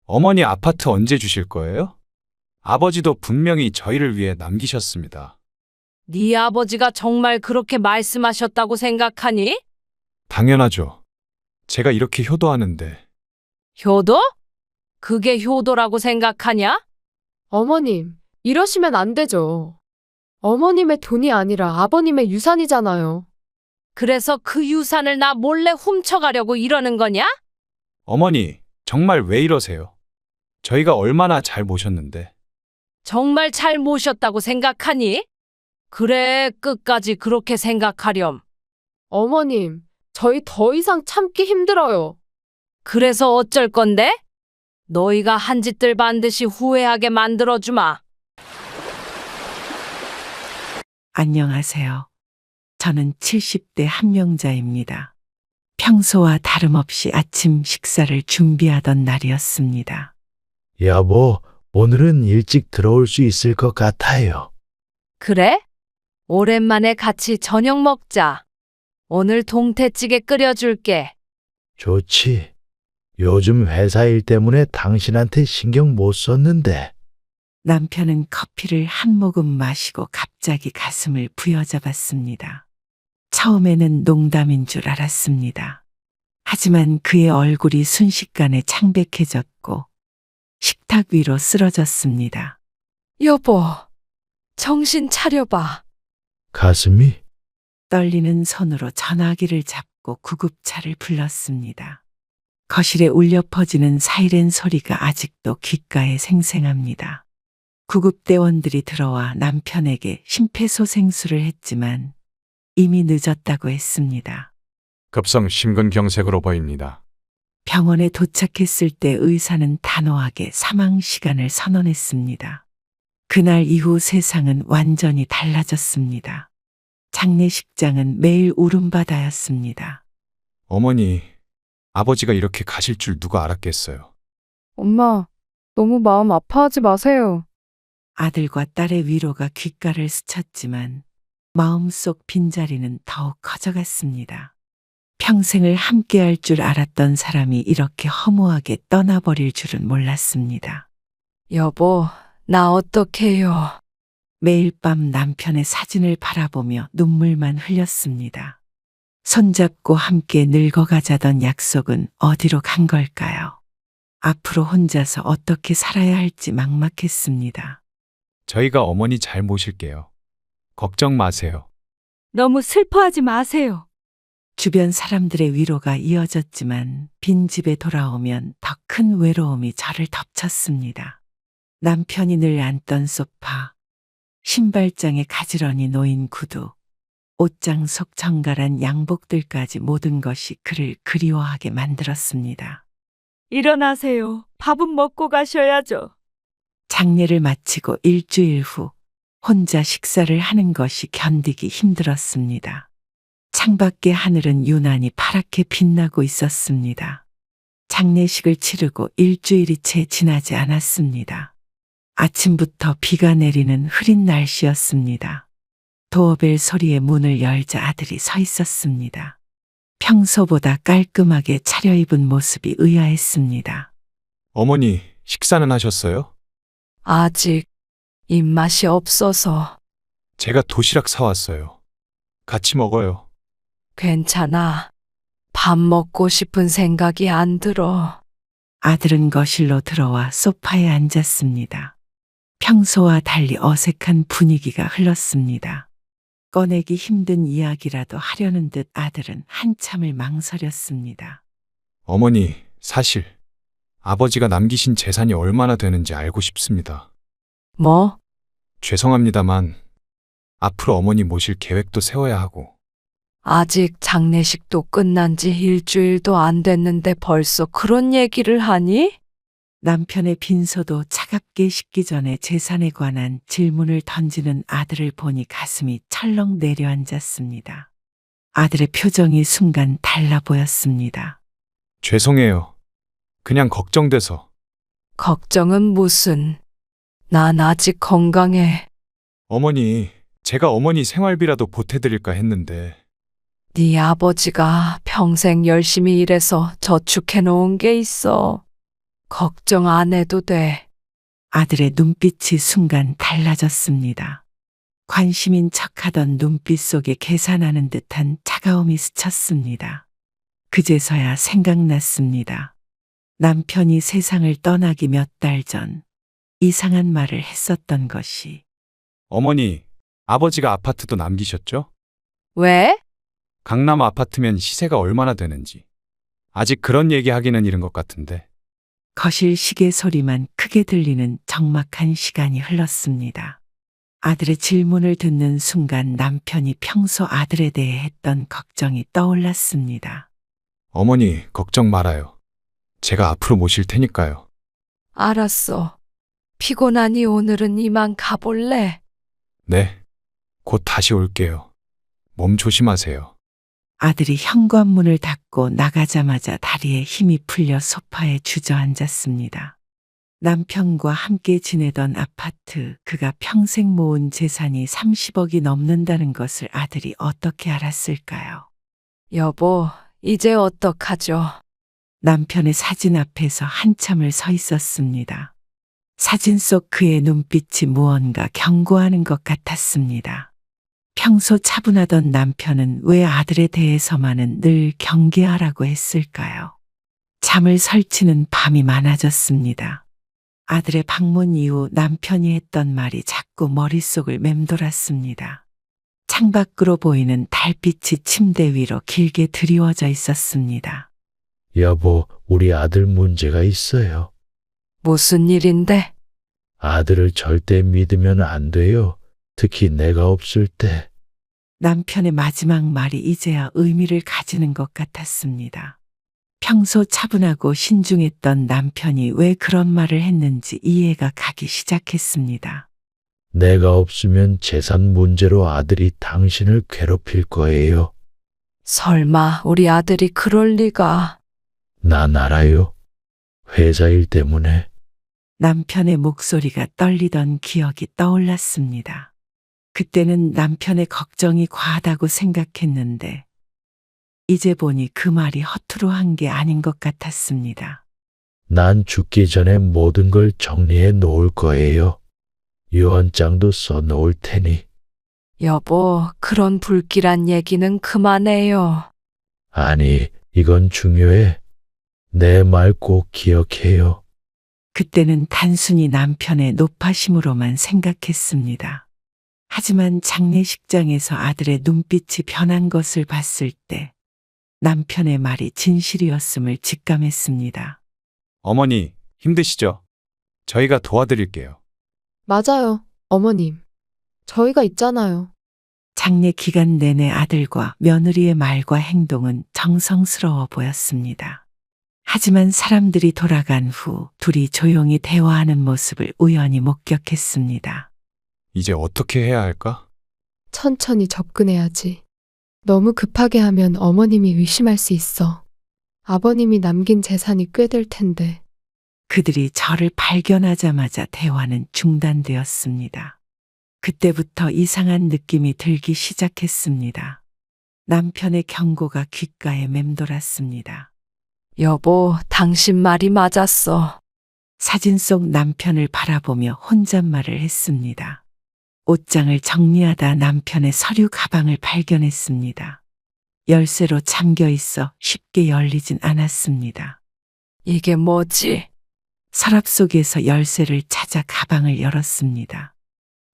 어머니 아파트 언제 주실 거예요? 아버지도 분명히 저희를 위해 남기셨습니다. 네 아버지가 정말 그렇게 말씀하셨다고 생각하니? 당연하죠. 제가 이렇게 효도하는데. 효도? 그게 효도라고 생각하냐? 어머님, 이러시면 안 되죠. 어머님의 돈이 아니라 아버님의 유산이잖아요. 그래서 그 유산을 나 몰래 훔쳐가려고 이러는 거냐? 어머니, 정말 왜 이러세요? 저희가 얼마나 잘 모셨는데. 정말 잘 모셨다고 생각하니? 그래, 끝까지 그렇게 생각하렴. 어머님, 저희 더 이상 참기 힘들어요. 그래서 어쩔 건데? 너희가 한 짓들 반드시 후회하게 만들어주마. 안녕하세요. 저는 70대 한명자입니다. 평소와 다름없이 아침 식사를 준비하던 날이었습니다. 여보, 오늘은 일찍 들어올 수 있을 것 같아요. 그래? 오랜만에 같이 저녁 먹자. 오늘 동태찌개 끓여줄게. 좋지. 요즘 회사 일 때문에 당신한테 신경 못 썼는데. 남편은 커피를 한 모금 마시고 갑자기 가슴을 부여잡았습니다. 처음에는 농담인 줄 알았습니다. 하지만 그의 얼굴이 순식간에 창백해졌고 식탁 위로 쓰러졌습니다. 여보, 정신 차려봐. 가슴이? 떨리는 손으로 전화기를 잡고 구급차를 불렀습니다. 거실에 울려 퍼지는 사이렌 소리가 아직도 귓가에 생생합니다. 구급대원들이 들어와 남편에게 심폐소생술을 했지만 이미 늦었다고 했습니다. 급성 심근경색으로 보입니다. 병원에 도착했을 때 의사는 단호하게 사망 시간을 선언했습니다. 그날 이후 세상은 완전히 달라졌습니다. 장례식장은 매일 울음바다였습니다. 어머니, 아버지가 이렇게 가실 줄 누가 알았겠어요. 엄마, 너무 마음 아파하지 마세요. 아들과 딸의 위로가 귓가를 스쳤지만 마음속 빈자리는 더욱 커져갔습니다. 평생을 함께할 줄 알았던 사람이 이렇게 허무하게 떠나버릴 줄은 몰랐습니다. 여보, 나 어떡해요? 매일 밤 남편의 사진을 바라보며 눈물만 흘렸습니다. 손잡고 함께 늙어가자던 약속은 어디로 간 걸까요? 앞으로 혼자서 어떻게 살아야 할지 막막했습니다. 저희가 어머니 잘 모실게요. 걱정 마세요. 너무 슬퍼하지 마세요. 주변 사람들의 위로가 이어졌지만 빈집에 돌아오면 더 큰 외로움이 저를 덮쳤습니다. 남편이 늘 앉던 소파, 신발장에 가지런히 놓인 구두, 옷장 속 정갈한 양복들까지 모든 것이 그를 그리워하게 만들었습니다. 일어나세요. 밥은 먹고 가셔야죠. 장례를 마치고 일주일 후 혼자 식사를 하는 것이 견디기 힘들었습니다. 창밖의 하늘은 유난히 파랗게 빛나고 있었습니다. 장례식을 치르고 일주일이 채 지나지 않았습니다. 아침부터 비가 내리는 흐린 날씨였습니다. 도어벨 소리에 문을 열자 아들이 서 있었습니다. 평소보다 깔끔하게 차려입은 모습이 의아했습니다. 어머니, 식사는 하셨어요? 아직 입맛이 없어서. 제가 도시락 사왔어요. 같이 먹어요. 괜찮아. 밥 먹고 싶은 생각이 안 들어. 아들은 거실로 들어와 소파에 앉았습니다. 평소와 달리 어색한 분위기가 흘렀습니다. 꺼내기 힘든 이야기라도 하려는 듯 아들은 한참을 망설였습니다. 어머니, 사실 아버지가 남기신 재산이 얼마나 되는지 알고 싶습니다. 뭐? 죄송합니다만 앞으로 어머니 모실 계획도 세워야 하고. 아직 장례식도 끝난 지 일주일도 안 됐는데 벌써 그런 얘기를 하니? 남편의 빈소도 차갑게 식기 전에 재산에 관한 질문을 던지는 아들을 보니 가슴이 철렁 내려앉았습니다. 아들의 표정이 순간 달라 보였습니다. 죄송해요. 그냥 걱정돼서. 걱정은 무슨. 난 아직 건강해. 어머니, 제가 어머니 생활비라도 보태드릴까 했는데. 네 아버지가 평생 열심히 일해서 저축해 놓은 게 있어. 걱정 안 해도 돼. 아들의 눈빛이 순간 달라졌습니다. 관심인 척하던 눈빛 속에 계산하는 듯한 차가움이 스쳤습니다. 그제서야 생각났습니다. 남편이 세상을 떠나기 몇 달 전 이상한 말을 했었던 것이 어머니, 아버지가 아파트도 남기셨죠? 왜? 강남 아파트면 시세가 얼마나 되는지. 아직 그런 얘기 하기는 이른 것 같은데. 거실 시계 소리만 크게 들리는 적막한 시간이 흘렀습니다. 아들의 질문을 듣는 순간 남편이 평소 아들에 대해 했던 걱정이 떠올랐습니다. 어머니, 걱정 말아요. 제가 앞으로 모실 테니까요. 알았어. 피곤하니 오늘은 이만 가볼래? 네. 곧 다시 올게요. 몸 조심하세요. 아들이 현관문을 닫고 나가자마자 다리에 힘이 풀려 소파에 주저앉았습니다. 남편과 함께 지내던 아파트, 그가 평생 모은 재산이 30억이 넘는다는 것을 아들이 어떻게 알았을까요? 여보, 이제 어떡하죠? 남편의 사진 앞에서 한참을 서 있었습니다. 사진 속 그의 눈빛이 무언가 경고하는 것 같았습니다. 평소 차분하던 남편은 왜 아들에 대해서만은 늘 경계하라고 했을까요? 잠을 설치는 밤이 많아졌습니다. 아들의 방문 이후 남편이 했던 말이 자꾸 머릿속을 맴돌았습니다. 창밖으로 보이는 달빛이 침대 위로 길게 드리워져 있었습니다. 여보, 우리 아들 문제가 있어요. 무슨 일인데? 아들을 절대 믿으면 안 돼요. 특히 내가 없을 때. 남편의 마지막 말이 이제야 의미를 가지는 것 같았습니다. 평소 차분하고 신중했던 남편이 왜 그런 말을 했는지 이해가 가기 시작했습니다. 내가 없으면 재산 문제로 아들이 당신을 괴롭힐 거예요. 설마 우리 아들이 그럴 리가. 난 알아요. 회사 일 때문에. 남편의 목소리가 떨리던 기억이 떠올랐습니다. 그때는 남편의 걱정이 과하다고 생각했는데 이제 보니 그 말이 허투루 한 게 아닌 것 같았습니다. 난 죽기 전에 모든 걸 정리해 놓을 거예요. 유언장도 써 놓을 테니. 여보, 그런 불길한 얘기는 그만해요. 아니, 이건 중요해. 내 말 꼭 기억해요. 그때는 단순히 남편의 노파심으로만 생각했습니다. 하지만 장례식장에서 아들의 눈빛이 변한 것을 봤을 때 남편의 말이 진실이었음을 직감했습니다. 어머니, 힘드시죠? 저희가 도와드릴게요. 맞아요, 어머님. 저희가 있잖아요. 장례 기간 내내 아들과 며느리의 말과 행동은 정성스러워 보였습니다. 하지만 사람들이 돌아간 후 둘이 조용히 대화하는 모습을 우연히 목격했습니다. 이제 어떻게 해야 할까? 천천히 접근해야지. 너무 급하게 하면 어머님이 의심할 수 있어. 아버님이 남긴 재산이 꽤 될 텐데. 그들이 저를 발견하자마자 대화는 중단되었습니다. 그때부터 이상한 느낌이 들기 시작했습니다. 남편의 경고가 귓가에 맴돌았습니다. 여보, 당신 말이 맞았어. 사진 속 남편을 바라보며 혼잣말을 했습니다. 옷장을 정리하다 남편의 서류 가방을 발견했습니다. 열쇠로 잠겨 있어 쉽게 열리진 않았습니다. 이게 뭐지? 서랍 속에서 열쇠를 찾아 가방을 열었습니다.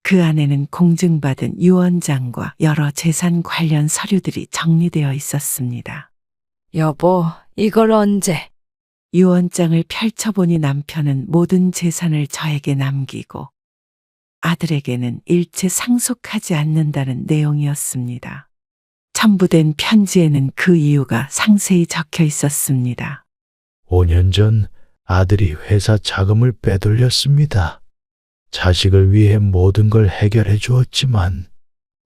그 안에는 공증받은 유언장과 여러 재산 관련 서류들이 정리되어 있었습니다. 여보, 이걸 언제? 유언장을 펼쳐보니 남편은 모든 재산을 저에게 남기고 아들에게는 일체 상속하지 않는다는 내용이었습니다. 첨부된 편지에는 그 이유가 상세히 적혀 있었습니다. 5년 전 아들이 회사 자금을 빼돌렸습니다. 자식을 위해 모든 걸 해결해 주었지만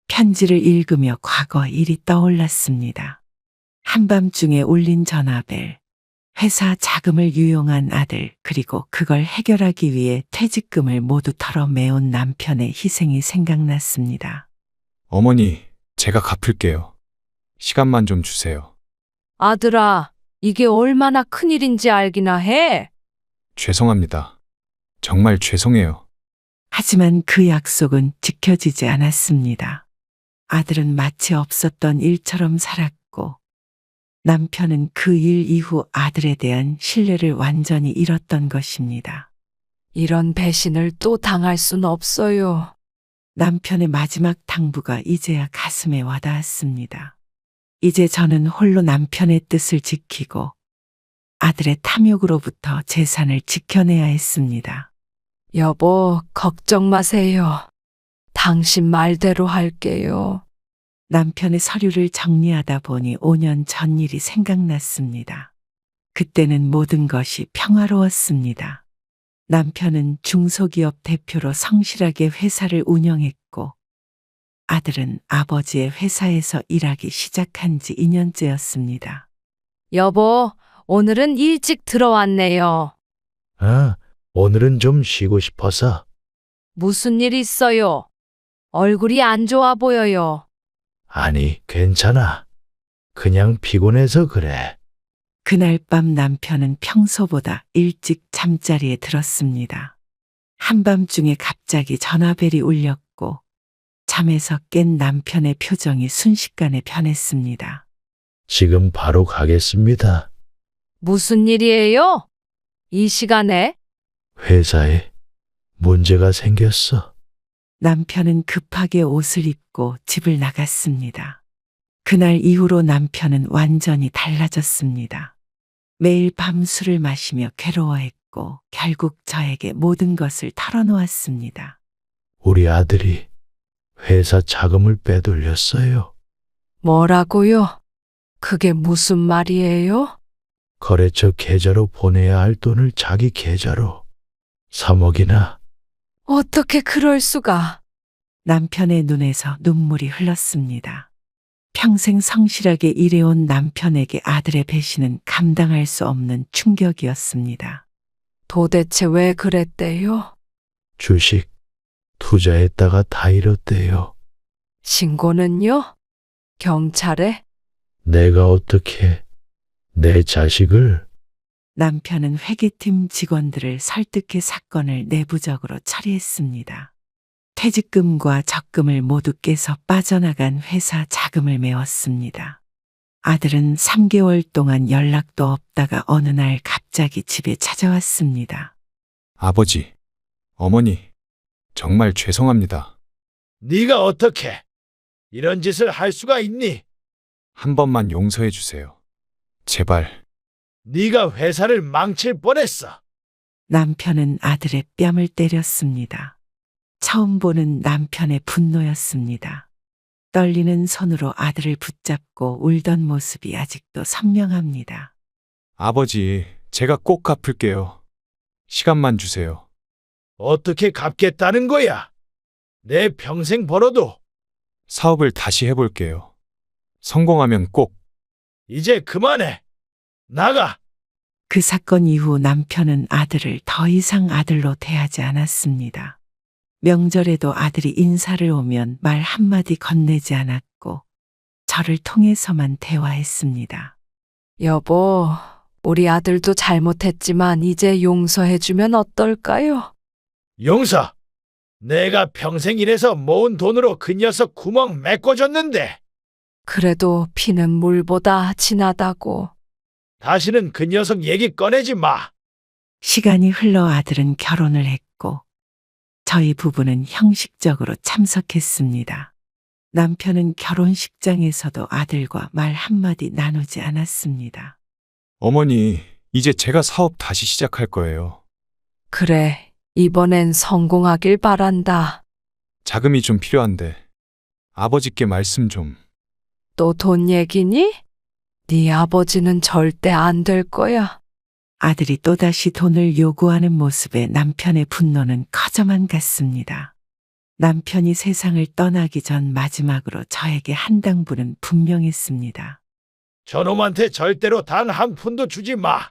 편지를 읽으며 과거 일이 떠올랐습니다. 한밤중에 울린 전화벨, 회사 자금을 유용한 아들, 그리고 그걸 해결하기 위해 퇴직금을 모두 털어매운 남편의 희생이 생각났습니다. 어머니, 제가 갚을게요. 시간만 좀 주세요. 아들아, 이게 얼마나 큰일인지 알기나 해. 죄송합니다. 정말 죄송해요. 하지만 그 약속은 지켜지지 않았습니다. 아들은 마치 없었던 일처럼 살았고 남편은 그 일 이후 아들에 대한 신뢰를 완전히 잃었던 것입니다. 이런 배신을 또 당할 순 없어요. 남편의 마지막 당부가 이제야 가슴에 와닿았습니다. 이제 저는 홀로 남편의 뜻을 지키고 아들의 탐욕으로부터 재산을 지켜내야 했습니다. 여보, 걱정 마세요. 당신 말대로 할게요. 남편의 서류를 정리하다 보니 5년 전 일이 생각났습니다. 그때는 모든 것이 평화로웠습니다. 남편은 중소기업 대표로 성실하게 회사를 운영했고 아들은 아버지의 회사에서 일하기 시작한 지 2년째였습니다. 여보, 오늘은 일찍 들어왔네요. 아, 오늘은 좀 쉬고 싶어서. 무슨 일 있어요? 얼굴이 안 좋아 보여요. 아니, 괜찮아. 그냥 피곤해서 그래. 그날 밤 남편은 평소보다 일찍 잠자리에 들었습니다. 한밤중에 갑자기 전화벨이 울렸고 잠에서 깬 남편의 표정이 순식간에 변했습니다. 지금 바로 가겠습니다. 무슨 일이에요? 이 시간에? 회사에 문제가 생겼어. 남편은 급하게 옷을 입고 집을 나갔습니다. 그날 이후로 남편은 완전히 달라졌습니다. 매일 밤 술을 마시며 괴로워했고 결국 저에게 모든 것을 털어놓았습니다. 우리 아들이 회사 자금을 빼돌렸어요. 뭐라고요? 그게 무슨 말이에요? 거래처 계좌로 보내야 할 돈을 자기 계좌로 3억이나. 어떻게 그럴 수가? 남편의 눈에서 눈물이 흘렀습니다. 평생 성실하게 일해온 남편에게 아들의 배신은 감당할 수 없는 충격이었습니다. 도대체 왜 그랬대요? 주식 투자했다가 다 잃었대요. 신고는요? 경찰에? 내가 어떻게 내 자식을. 남편은 회계팀 직원들을 설득해 사건을 내부적으로 처리했습니다. 퇴직금과 적금을 모두 깨서 빠져나간 회사 자금을 메웠습니다. 아들은 3개월 동안 연락도 없다가 어느 날 갑자기 집에 찾아왔습니다. 아버지, 어머니, 정말 죄송합니다. 네가 어떻게 이런 짓을 할 수가 있니? 한 번만 용서해 주세요. 제발. 네가 회사를 망칠 뻔했어. 남편은 아들의 뺨을 때렸습니다. 처음 보는 남편의 분노였습니다. 떨리는 손으로 아들을 붙잡고 울던 모습이 아직도 선명합니다. 아버지, 제가 꼭 갚을게요. 시간만 주세요. 어떻게 갚겠다는 거야? 내 평생 벌어도. 사업을 다시 해볼게요. 성공하면 꼭. 이제 그만해. 나가. 그 사건 이후 남편은 아들을 더 이상 아들로 대하지 않았습니다. 명절에도 아들이 인사를 오면 말 한마디 건네지 않았고 저를 통해서만 대화했습니다. 여보, 우리 아들도 잘못했지만 이제 용서해주면 어떨까요? 용서. 내가 평생 일해서 모은 돈으로 그 녀석 구멍 메꿔줬는데 그래도 피는 물보다 진하다고. 다시는 그 녀석 얘기 꺼내지 마. 시간이 흘러 아들은 결혼을 했고 저희 부부는 형식적으로 참석했습니다. 남편은 결혼식장에서도 아들과 말 한마디 나누지 않았습니다. 어머니, 이제 제가 사업 다시 시작할 거예요. 그래, 이번엔 성공하길 바란다. 자금이 좀 필요한데 아버지께 말씀 좀. 또 돈 얘기니? 네 아버지는 절대 안 될 거야. 아들이 또다시 돈을 요구하는 모습에 남편의 분노는 커져만 갔습니다. 남편이 세상을 떠나기 전 마지막으로 저에게 한 당부는 분명했습니다. 저놈한테 절대로 단 한 푼도 주지 마.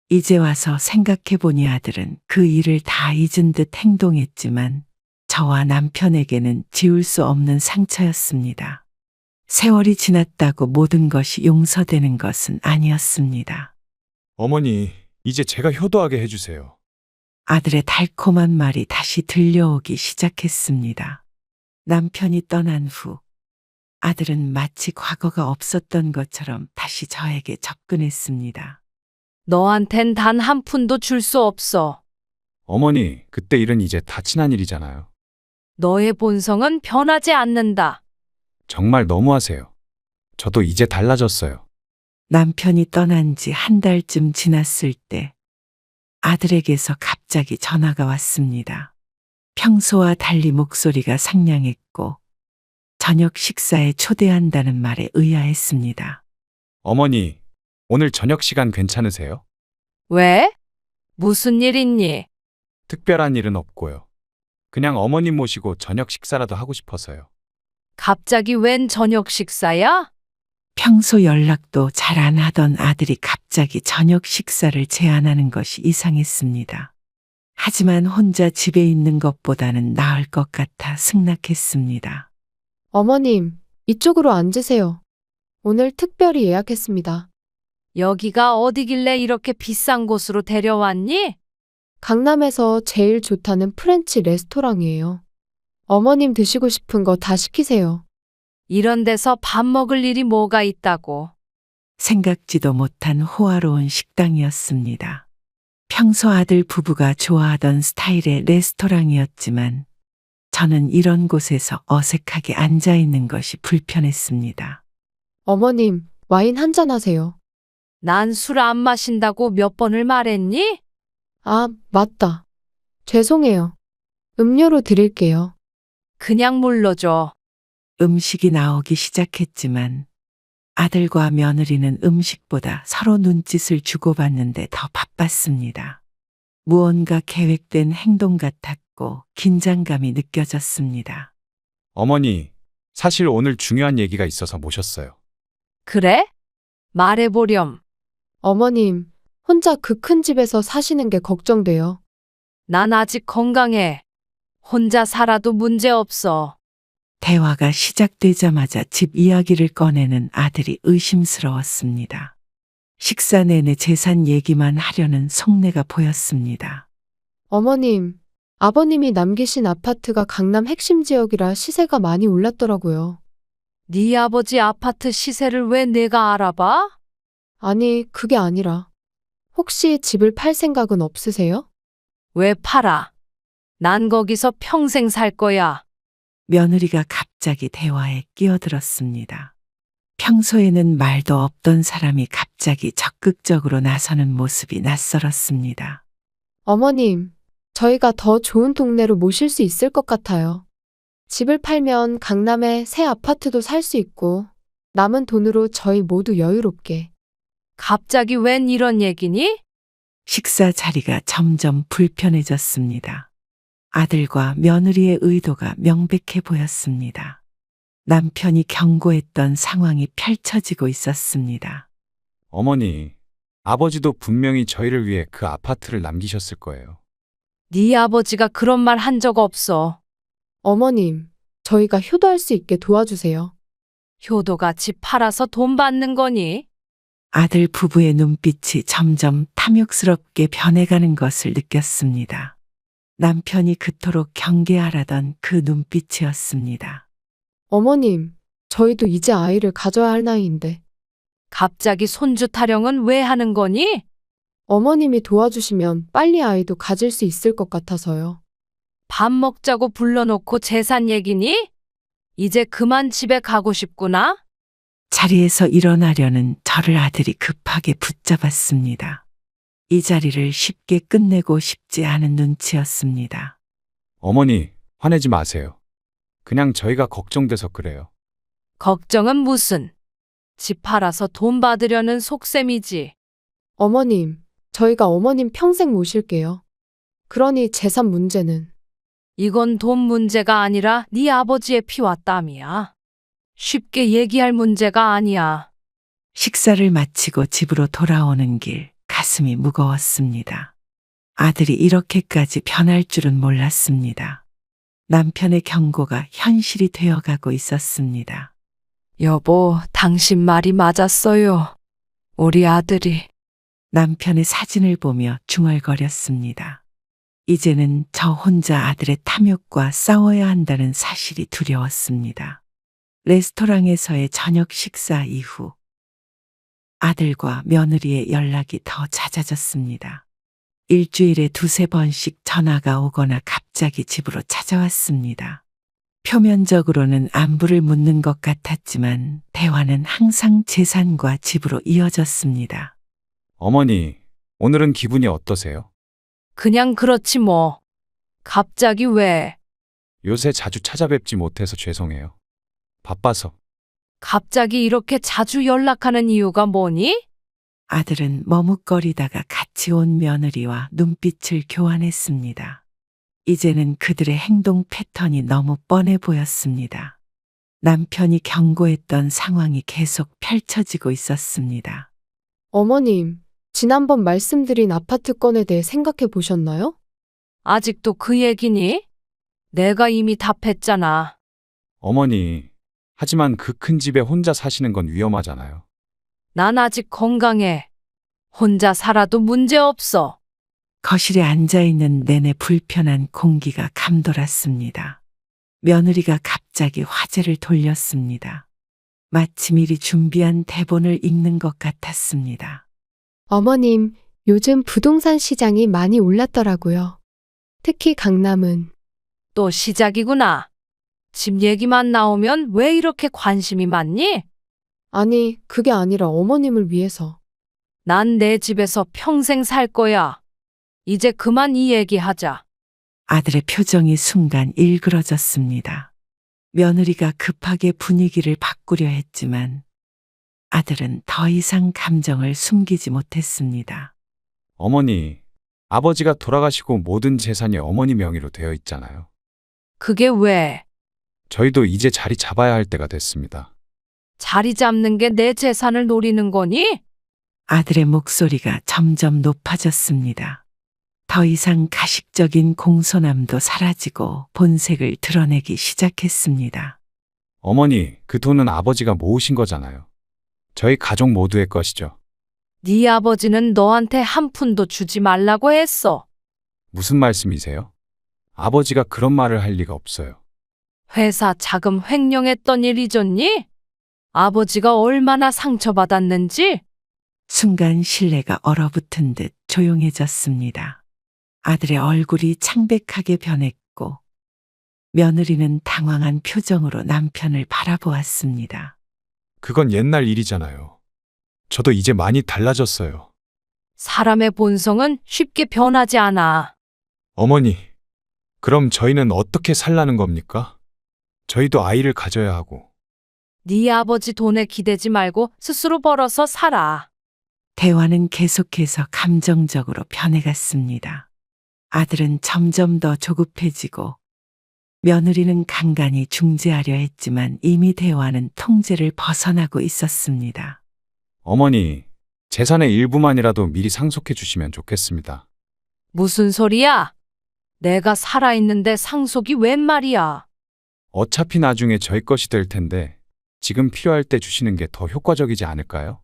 이제 와서 생각해보니 아들은 그 일을 다 잊은 듯 행동했지만 저와 남편에게는 지울 수 없는 상처였습니다. 세월이 지났다고 모든 것이 용서되는 것은 아니었습니다. 어머니, 이제 제가 효도하게 해주세요. 아들의 달콤한 말이 다시 들려오기 시작했습니다. 남편이 떠난 후 아들은 마치 과거가 없었던 것처럼 다시 저에게 접근했습니다. 너한텐 단 한 푼도 줄 수 없어. 어머니, 그때 일은 이제 다 지난 일이잖아요. 너의 본성은 변하지 않는다. 정말 너무하세요. 저도 이제 달라졌어요. 남편이 떠난 지 한 달쯤 지났을 때 아들에게서 갑자기 전화가 왔습니다. 평소와 달리 목소리가 상냥했고 저녁 식사에 초대한다는 말에 의아했습니다. 어머니, 오늘 저녁 시간 괜찮으세요? 왜? 무슨 일 있니? 특별한 일은 없고요. 그냥 어머님 모시고 저녁 식사라도 하고 싶어서요. 갑자기 웬 저녁 식사야? 평소 연락도 잘 안 하던 아들이 갑자기 저녁 식사를 제안하는 것이 이상했습니다. 하지만 혼자 집에 있는 것보다는 나을 것 같아 승낙했습니다. 어머님, 이쪽으로 앉으세요. 오늘 특별히 예약했습니다. 여기가 어디길래 이렇게 비싼 곳으로 데려왔니? 강남에서 제일 좋다는 프렌치 레스토랑이에요. 어머님 드시고 싶은 거 다 시키세요. 이런 데서 밥 먹을 일이 뭐가 있다고. 생각지도 못한 호화로운 식당이었습니다. 평소 아들 부부가 좋아하던 스타일의 레스토랑이었지만 저는 이런 곳에서 어색하게 앉아 있는 것이 불편했습니다. 어머님, 와인 한잔 하세요. 난 술 안 마신다고 몇 번을 말했니? 아, 맞다. 죄송해요. 음료로 드릴게요. 그냥 물러줘. 음식이 나오기 시작했지만 아들과 며느리는 음식보다 서로 눈짓을 주고받는데 더 바빴습니다. 무언가 계획된 행동 같았고 긴장감이 느껴졌습니다. 어머니, 사실 오늘 중요한 얘기가 있어서 모셨어요. 그래? 말해보렴. 어머님, 혼자 그 큰 집에서 사시는 게 걱정돼요. 난 아직 건강해. 혼자 살아도 문제 없어. 대화가 시작되자마자 집 이야기를 꺼내는 아들이 의심스러웠습니다. 식사 내내 재산 얘기만 하려는 속내가 보였습니다. 어머님, 아버님이 남기신 아파트가 강남 핵심 지역이라 시세가 많이 올랐더라고요. 네 아버지 아파트 시세를 왜 내가 알아봐? 아니, 그게 아니라. 혹시 집을 팔 생각은 없으세요? 왜 팔아? 난 거기서 평생 살 거야. 며느리가 갑자기 대화에 끼어들었습니다. 평소에는 말도 없던 사람이 갑자기 적극적으로 나서는 모습이 낯설었습니다. 어머님, 저희가 더 좋은 동네로 모실 수 있을 것 같아요. 집을 팔면 강남에 새 아파트도 살 수 있고 남은 돈으로 저희 모두 여유롭게. 갑자기 웬 이런 얘기니? 식사 자리가 점점 불편해졌습니다. 아들과 며느리의 의도가 명백해 보였습니다. 남편이 경고했던 상황이 펼쳐지고 있었습니다. 어머니, 아버지도 분명히 저희를 위해 그 아파트를 남기셨을 거예요. 네 아버지가 그런 말 한 적 없어. 어머님, 저희가 효도할 수 있게 도와주세요. 효도가 집 팔아서 돈 받는 거니? 아들 부부의 눈빛이 점점 탐욕스럽게 변해가는 것을 느꼈습니다. 남편이 그토록 경계하라던 그 눈빛이었습니다. 어머님, 저희도 이제 아이를 가져야 할 나이인데. 갑자기 손주 타령은 왜 하는 거니? 어머님이 도와주시면 빨리 아이도 가질 수 있을 것 같아서요. 밥 먹자고 불러놓고 재산 얘기니? 이제 그만 집에 가고 싶구나? 자리에서 일어나려는 저를 아들이 급하게 붙잡았습니다. 이 자리를 쉽게 끝내고 싶지 않은 눈치였습니다. 어머니, 화내지 마세요. 그냥 저희가 걱정돼서 그래요. 걱정은 무슨? 집 팔아서 돈 받으려는 속셈이지. 어머님, 저희가 어머님 평생 모실게요. 그러니 재산 문제는. 이건 돈 문제가 아니라 네 아버지의 피와 땀이야. 쉽게 얘기할 문제가 아니야. 식사를 마치고 집으로 돌아오는 길 가슴이 무거웠습니다. 아들이 이렇게까지 변할 줄은 몰랐습니다. 남편의 경고가 현실이 되어가고 있었습니다. 여보, 당신 말이 맞았어요. 우리 아들이 남편의 사진을 보며 중얼거렸습니다. 이제는 저 혼자 아들의 탐욕과 싸워야 한다는 사실이 두려웠습니다. 레스토랑에서의 저녁 식사 이후 아들과 며느리의 연락이 더 잦아졌습니다. 일주일에 두세 번씩 전화가 오거나 갑자기 집으로 찾아왔습니다. 표면적으로는 안부를 묻는 것 같았지만 대화는 항상 재산과 집으로 이어졌습니다. 어머니, 오늘은 기분이 어떠세요? 그냥 그렇지 뭐. 갑자기 왜? 요새 자주 찾아뵙지 못해서 죄송해요. 바빠서. 갑자기 이렇게 자주 연락하는 이유가 뭐니? 아들은 머뭇거리다가 같이 온 며느리와 눈빛을 교환했습니다. 이제는 그들의 행동 패턴이 너무 뻔해 보였습니다. 남편이 경고했던 상황이 계속 펼쳐지고 있었습니다. 어머님, 지난번 말씀드린 아파트 건에 대해 생각해 보셨나요? 아직도 그 얘기니? 내가 이미 답했잖아. 어머니, 하지만 그 큰 집에 혼자 사시는 건 위험하잖아요. 난 아직 건강해. 혼자 살아도 문제 없어. 거실에 앉아있는 내내 불편한 공기가 감돌았습니다. 며느리가 갑자기 화제를 돌렸습니다. 마치 미리 준비한 대본을 읽는 것 같았습니다. 어머님, 요즘 부동산 시장이 많이 올랐더라고요. 특히 강남은. 또 시작이구나. 집 얘기만 나오면 왜 이렇게 관심이 많니? 아니, 그게 아니라 어머님을 위해서. 난 내 집에서 평생 살 거야. 이제 그만 이 얘기하자. 아들의 표정이 순간 일그러졌습니다. 며느리가 급하게 분위기를 바꾸려 했지만 아들은 더 이상 감정을 숨기지 못했습니다. 어머니, 아버지가 돌아가시고 모든 재산이 어머니 명의로 되어 있잖아요. 그게 왜? 저희도 이제 자리 잡아야 할 때가 됐습니다. 자리 잡는 게 내 재산을 노리는 거니? 아들의 목소리가 점점 높아졌습니다. 더 이상 가식적인 공손함도 사라지고 본색을 드러내기 시작했습니다. 어머니, 그 돈은 아버지가 모으신 거잖아요. 저희 가족 모두의 것이죠. 네 아버지는 너한테 한 푼도 주지 말라고 했어. 무슨 말씀이세요? 아버지가 그런 말을 할 리가 없어요. 회사 자금 횡령했던 일 잊었니? 아버지가 얼마나 상처받았는지? 순간 신뢰가 얼어붙은 듯 조용해졌습니다. 아들의 얼굴이 창백하게 변했고 며느리는 당황한 표정으로 남편을 바라보았습니다. 그건 옛날 일이잖아요. 저도 이제 많이 달라졌어요. 사람의 본성은 쉽게 변하지 않아. 어머니, 그럼 저희는 어떻게 살라는 겁니까? 저희도 아이를 가져야 하고. 네 아버지 돈에 기대지 말고 스스로 벌어서 살아. 대화는 계속해서 감정적으로 변해갔습니다. 아들은 점점 더 조급해지고 며느리는 간간히 중재하려 했지만 이미 대화는 통제를 벗어나고 있었습니다. 어머니, 재산의 일부만이라도 미리 상속해 주시면 좋겠습니다. 무슨 소리야? 내가 살아있는데 상속이 웬 말이야? 어차피 나중에 저희 것이 될 텐데 지금 필요할 때 주시는 게 더 효과적이지 않을까요?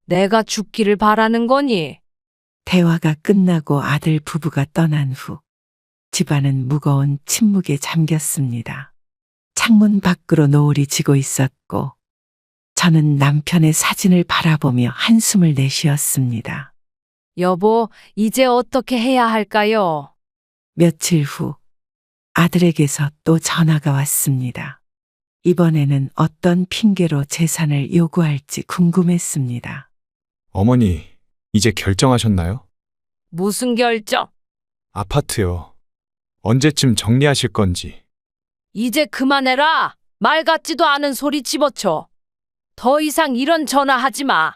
내가 죽기를 바라는 거니? 대화가 끝나고 아들 부부가 떠난 후 집안은 무거운 침묵에 잠겼습니다. 창문 밖으로 노을이 지고 있었고 저는 남편의 사진을 바라보며 한숨을 내쉬었습니다. 여보, 이제 어떻게 해야 할까요? 며칠 후 아들에게서 또 전화가 왔습니다. 이번에는 어떤 핑계로 재산을 요구할지 궁금했습니다. 어머니, 이제 결정하셨나요? 무슨 결정? 아파트요. 언제쯤 정리하실 건지. 이제 그만해라. 말 같지도 않은 소리 집어쳐. 더 이상 이런 전화하지 마.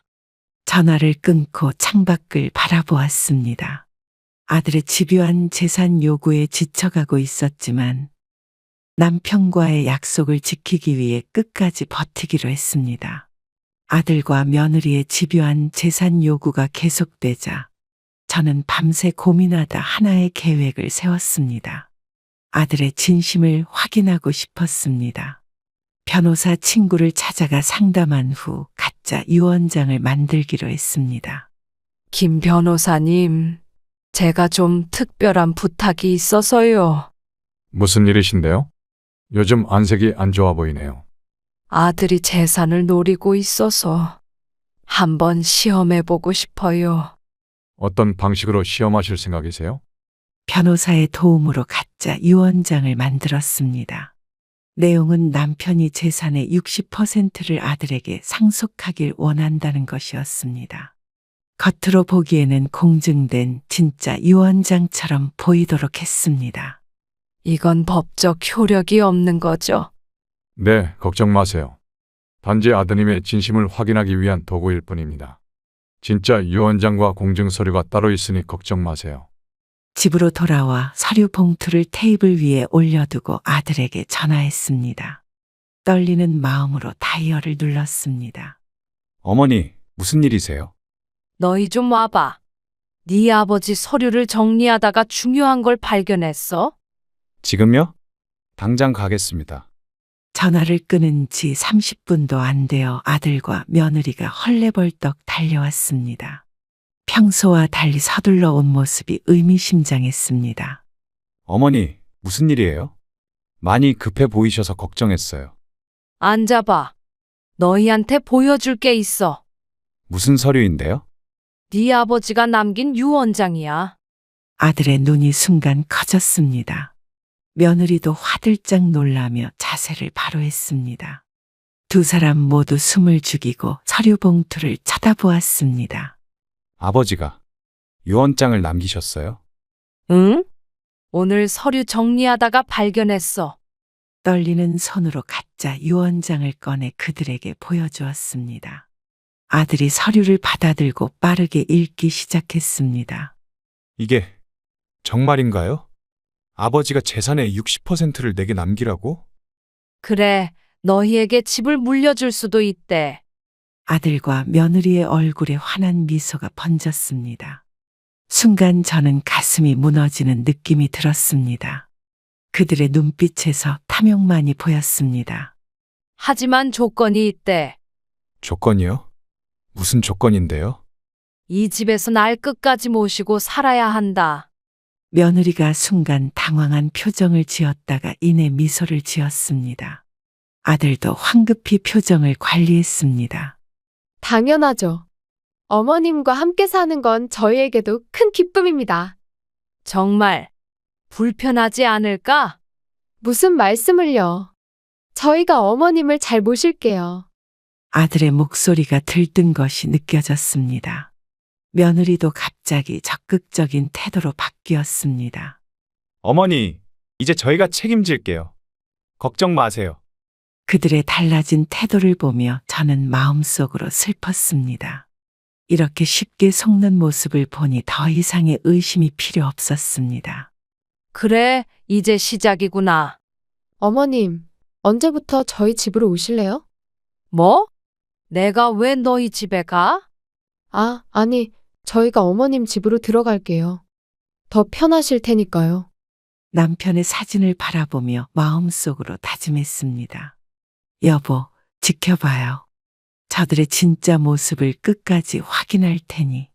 전화를 끊고 창밖을 바라보았습니다. 아들의 집요한 재산 요구에 지쳐가고 있었지만 남편과의 약속을 지키기 위해 끝까지 버티기로 했습니다. 아들과 며느리의 집요한 재산 요구가 계속되자 저는 밤새 고민하다 하나의 계획을 세웠습니다. 아들의 진심을 확인하고 싶었습니다. 변호사 친구를 찾아가 상담한 후 가짜 유언장을 만들기로 했습니다. 김 변호사님, 제가 좀 특별한 부탁이 있어서요. 무슨 일이신데요? 요즘 안색이 안 좋아 보이네요. 아들이 재산을 노리고 있어서 한번 시험해보고 싶어요. 어떤 방식으로 시험하실 생각이세요? 변호사의 도움으로 가짜 유언장을 만들었습니다. 내용은 남편이 재산의 60%를 아들에게 상속하길 원한다는 것이었습니다. 겉으로 보기에는 공증된 진짜 유언장처럼 보이도록 했습니다. 이건 법적 효력이 없는 거죠. 네, 걱정 마세요. 단지 아드님의 진심을 확인하기 위한 도구일 뿐입니다. 진짜 유언장과 공증 서류가 따로 있으니 걱정 마세요. 집으로 돌아와 서류 봉투를 테이블 위에 올려두고 아들에게 전화했습니다. 떨리는 마음으로 다이얼을 눌렀습니다. 어머니, 무슨 일이세요? 너희 좀 와봐. 네 아버지 서류를 정리하다가 중요한 걸 발견했어? 지금요? 당장 가겠습니다. 전화를 끊은 지 30분도 안 되어 아들과 며느리가 헐레벌떡 달려왔습니다. 평소와 달리 서둘러 온 모습이 의미심장했습니다. 어머니, 무슨 일이에요? 많이 급해 보이셔서 걱정했어요. 앉아봐. 너희한테 보여줄 게 있어. 무슨 서류인데요? 네 아버지가 남긴 유언장이야. 아들의 눈이 순간 커졌습니다. 며느리도 화들짝 놀라며 자세를 바로 했습니다. 두 사람 모두 숨을 죽이고 서류 봉투를 쳐다보았습니다. 아버지가 유언장을 남기셨어요? 응? 오늘 서류 정리하다가 발견했어. 떨리는 손으로 가짜 유언장을 꺼내 그들에게 보여주었습니다. 아들이 서류를 받아들고 빠르게 읽기 시작했습니다. 이게 정말인가요? 아버지가 재산의 60%를 내게 남기라고? 그래, 너희에게 집을 물려줄 수도 있대. 아들과 며느리의 얼굴에 환한 미소가 번졌습니다. 순간 저는 가슴이 무너지는 느낌이 들었습니다. 그들의 눈빛에서 탐욕만이 보였습니다. 하지만 조건이 있대. 조건이요? 무슨 조건인데요? 이 집에서 날 끝까지 모시고 살아야 한다. 며느리가 순간 당황한 표정을 지었다가 이내 미소를 지었습니다. 아들도 황급히 표정을 관리했습니다. 당연하죠. 어머님과 함께 사는 건 저희에게도 큰 기쁨입니다. 정말 불편하지 않을까? 무슨 말씀을요. 저희가 어머님을 잘 모실게요. 아들의 목소리가 들뜬 것이 느껴졌습니다. 며느리도 갑자기 적극적인 태도로 바뀌었습니다. 어머니, 이제 저희가 책임질게요. 걱정 마세요. 그들의 달라진 태도를 보며 저는 마음속으로 슬펐습니다. 이렇게 쉽게 속는 모습을 보니 더 이상의 의심이 필요 없었습니다. 그래, 이제 시작이구나. 어머님, 언제부터 저희 집으로 오실래요? 뭐? 내가 왜 너희 집에 가? 아니, 저희가 어머님 집으로 들어갈게요. 더 편하실 테니까요. 남편의 사진을 바라보며 마음속으로 다짐했습니다. 여보, 지켜봐요. 저들의 진짜 모습을 끝까지 확인할 테니.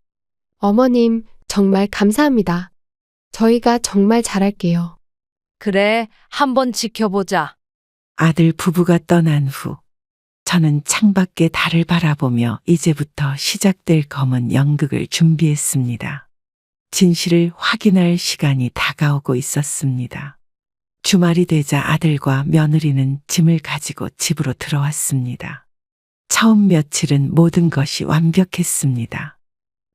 어머님, 정말 감사합니다. 저희가 정말 잘할게요. 그래, 한번 지켜보자. 아들 부부가 떠난 후 저는 창밖의 달을 바라보며 이제부터 시작될 검은 연극을 준비했습니다. 진실을 확인할 시간이 다가오고 있었습니다. 주말이 되자 아들과 며느리는 짐을 가지고 집으로 들어왔습니다. 처음 며칠은 모든 것이 완벽했습니다.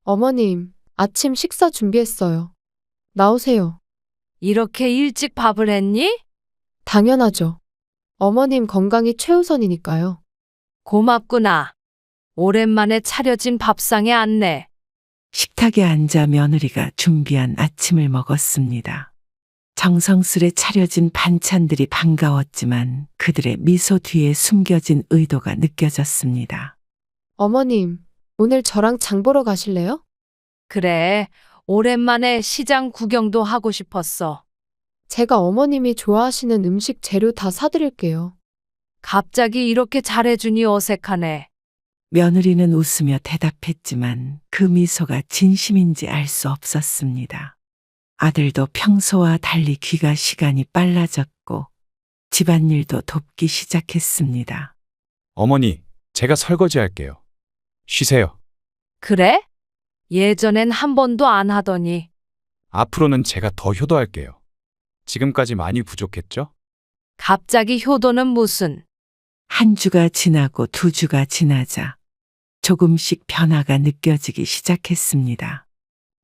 어머님, 아침 식사 준비했어요. 나오세요. 이렇게 일찍 밥을 했니? 당연하죠. 어머님 건강이 최우선이니까요. 고맙구나. 오랜만에 차려진 밥상에 앉네. 식탁에 앉아 며느리가 준비한 아침을 먹었습니다. 정성스레 차려진 반찬들이 반가웠지만 그들의 미소 뒤에 숨겨진 의도가 느껴졌습니다. 어머님, 오늘 저랑 장 보러 가실래요? 그래, 오랜만에 시장 구경도 하고 싶었어. 제가 어머님이 좋아하시는 음식 재료 다 사드릴게요. 갑자기 이렇게 잘해주니 어색하네. 며느리는 웃으며 대답했지만 그 미소가 진심인지 알 수 없었습니다. 아들도 평소와 달리 귀가 시간이 빨라졌고 집안일도 돕기 시작했습니다. 어머니, 제가 설거지 할게요. 쉬세요. 그래? 예전엔 한 번도 안 하더니. 앞으로는 제가 더 효도할게요. 지금까지 많이 부족했죠? 갑자기 효도는 무슨? 한 주가 지나고 두 주가 지나자 조금씩 변화가 느껴지기 시작했습니다.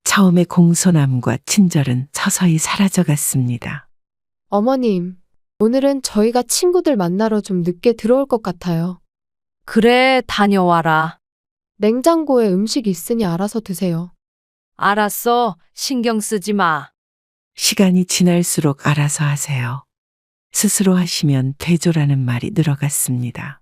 처음에 공손함과 친절은 서서히 사라져갔습니다. 어머님, 오늘은 저희가 친구들 만나러 좀 늦게 들어올 것 같아요. 그래, 다녀와라. 냉장고에 음식 있으니 알아서 드세요. 알았어. 신경 쓰지 마. 시간이 지날수록 알아서 하세요. 스스로 하시면 되조라는 말이 늘어갔습니다.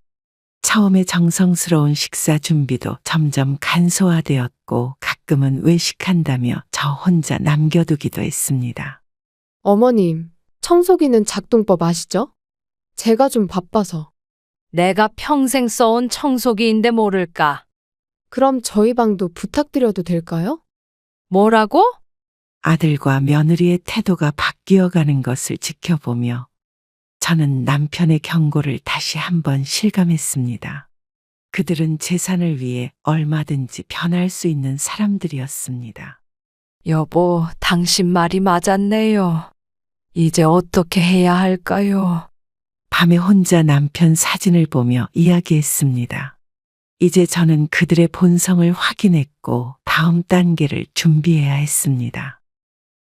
처음에 정성스러운 식사 준비도 점점 간소화되었고 가끔은 외식한다며 저 혼자 남겨두기도 했습니다. 어머님, 청소기는 작동법 아시죠? 제가 좀 바빠서. 내가 평생 써온 청소기인데 모를까? 그럼 저희 방도 부탁드려도 될까요? 뭐라고? 아들과 며느리의 태도가 바뀌어가는 것을 지켜보며 저는 남편의 경고를 다시 한번 실감했습니다. 그들은 재산을 위해 얼마든지 변할 수 있는 사람들이었습니다. 여보, 당신 말이 맞았네요. 이제 어떻게 해야 할까요? 밤에 혼자 남편 사진을 보며 이야기했습니다. 이제 저는 그들의 본성을 확인했고 다음 단계를 준비해야 했습니다.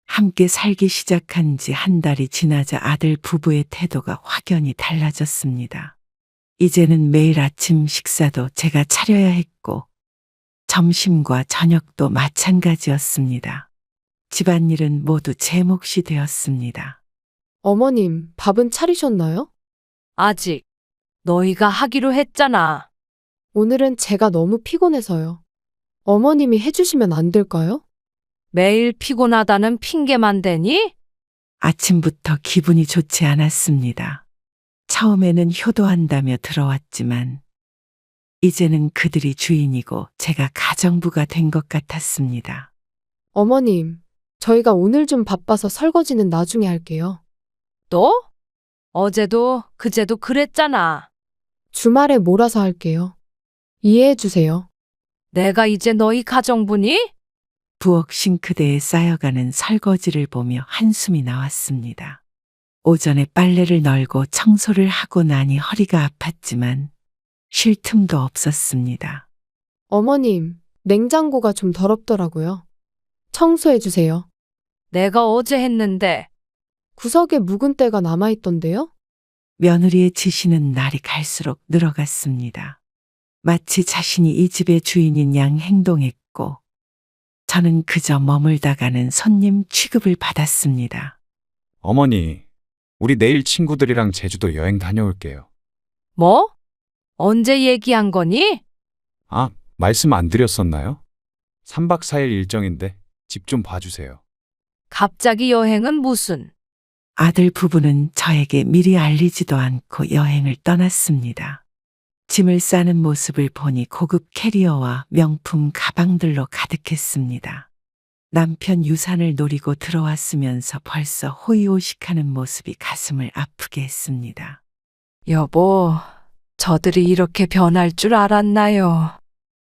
함께 살기 시작한 지 한 달이 지나자 아들 부부의 태도가 확연히 달라졌습니다. 이제는 매일 아침 식사도 제가 차려야 했고 점심과 저녁도 마찬가지였습니다. 집안일은 모두 제 몫이 되었습니다. 어머님, 밥은 차리셨나요? 아직. 너희가 하기로 했잖아. 오늘은 제가 너무 피곤해서요. 어머님이 해주시면 안 될까요? 매일 피곤하다는 핑계만 대니? 아침부터 기분이 좋지 않았습니다. 처음에는 효도한다며 들어왔지만 이제는 그들이 주인이고 제가 가정부가 된 것 같았습니다. 어머님, 저희가 오늘 좀 바빠서 설거지는 나중에 할게요. 또? 어제도 그제도 그랬잖아. 주말에 몰아서 할게요. 이해해 주세요. 내가 이제 너희 가정부니? 부엌 싱크대에 쌓여가는 설거지를 보며 한숨이 나왔습니다. 오전에 빨래를 널고 청소를 하고 나니 허리가 아팠지만 쉴 틈도 없었습니다. 어머님, 냉장고가 좀 더럽더라고요. 청소해 주세요. 내가 어제 했는데. 구석에 묵은 때가 남아있던데요? 며느리의 지시는 날이 갈수록 늘어갔습니다. 마치 자신이 이 집의 주인인 양 행동했고 저는 그저 머물다가는 손님 취급을 받았습니다. 어머니, 우리 내일 친구들이랑 제주도 여행 다녀올게요. 뭐? 언제 얘기한 거니? 아, 말씀 안 드렸었나요? 3박 4일 일정인데 집 좀 봐주세요. 갑자기 여행은 무슨? 아들 부부는 저에게 미리 알리지도 않고 여행을 떠났습니다. 짐을 싸는 모습을 보니 고급 캐리어와 명품 가방들로 가득했습니다. 남편 유산을 노리고 들어왔으면서 벌써 호의호식하는 모습이 가슴을 아프게 했습니다. 여보, 저들이 이렇게 변할 줄 알았나요?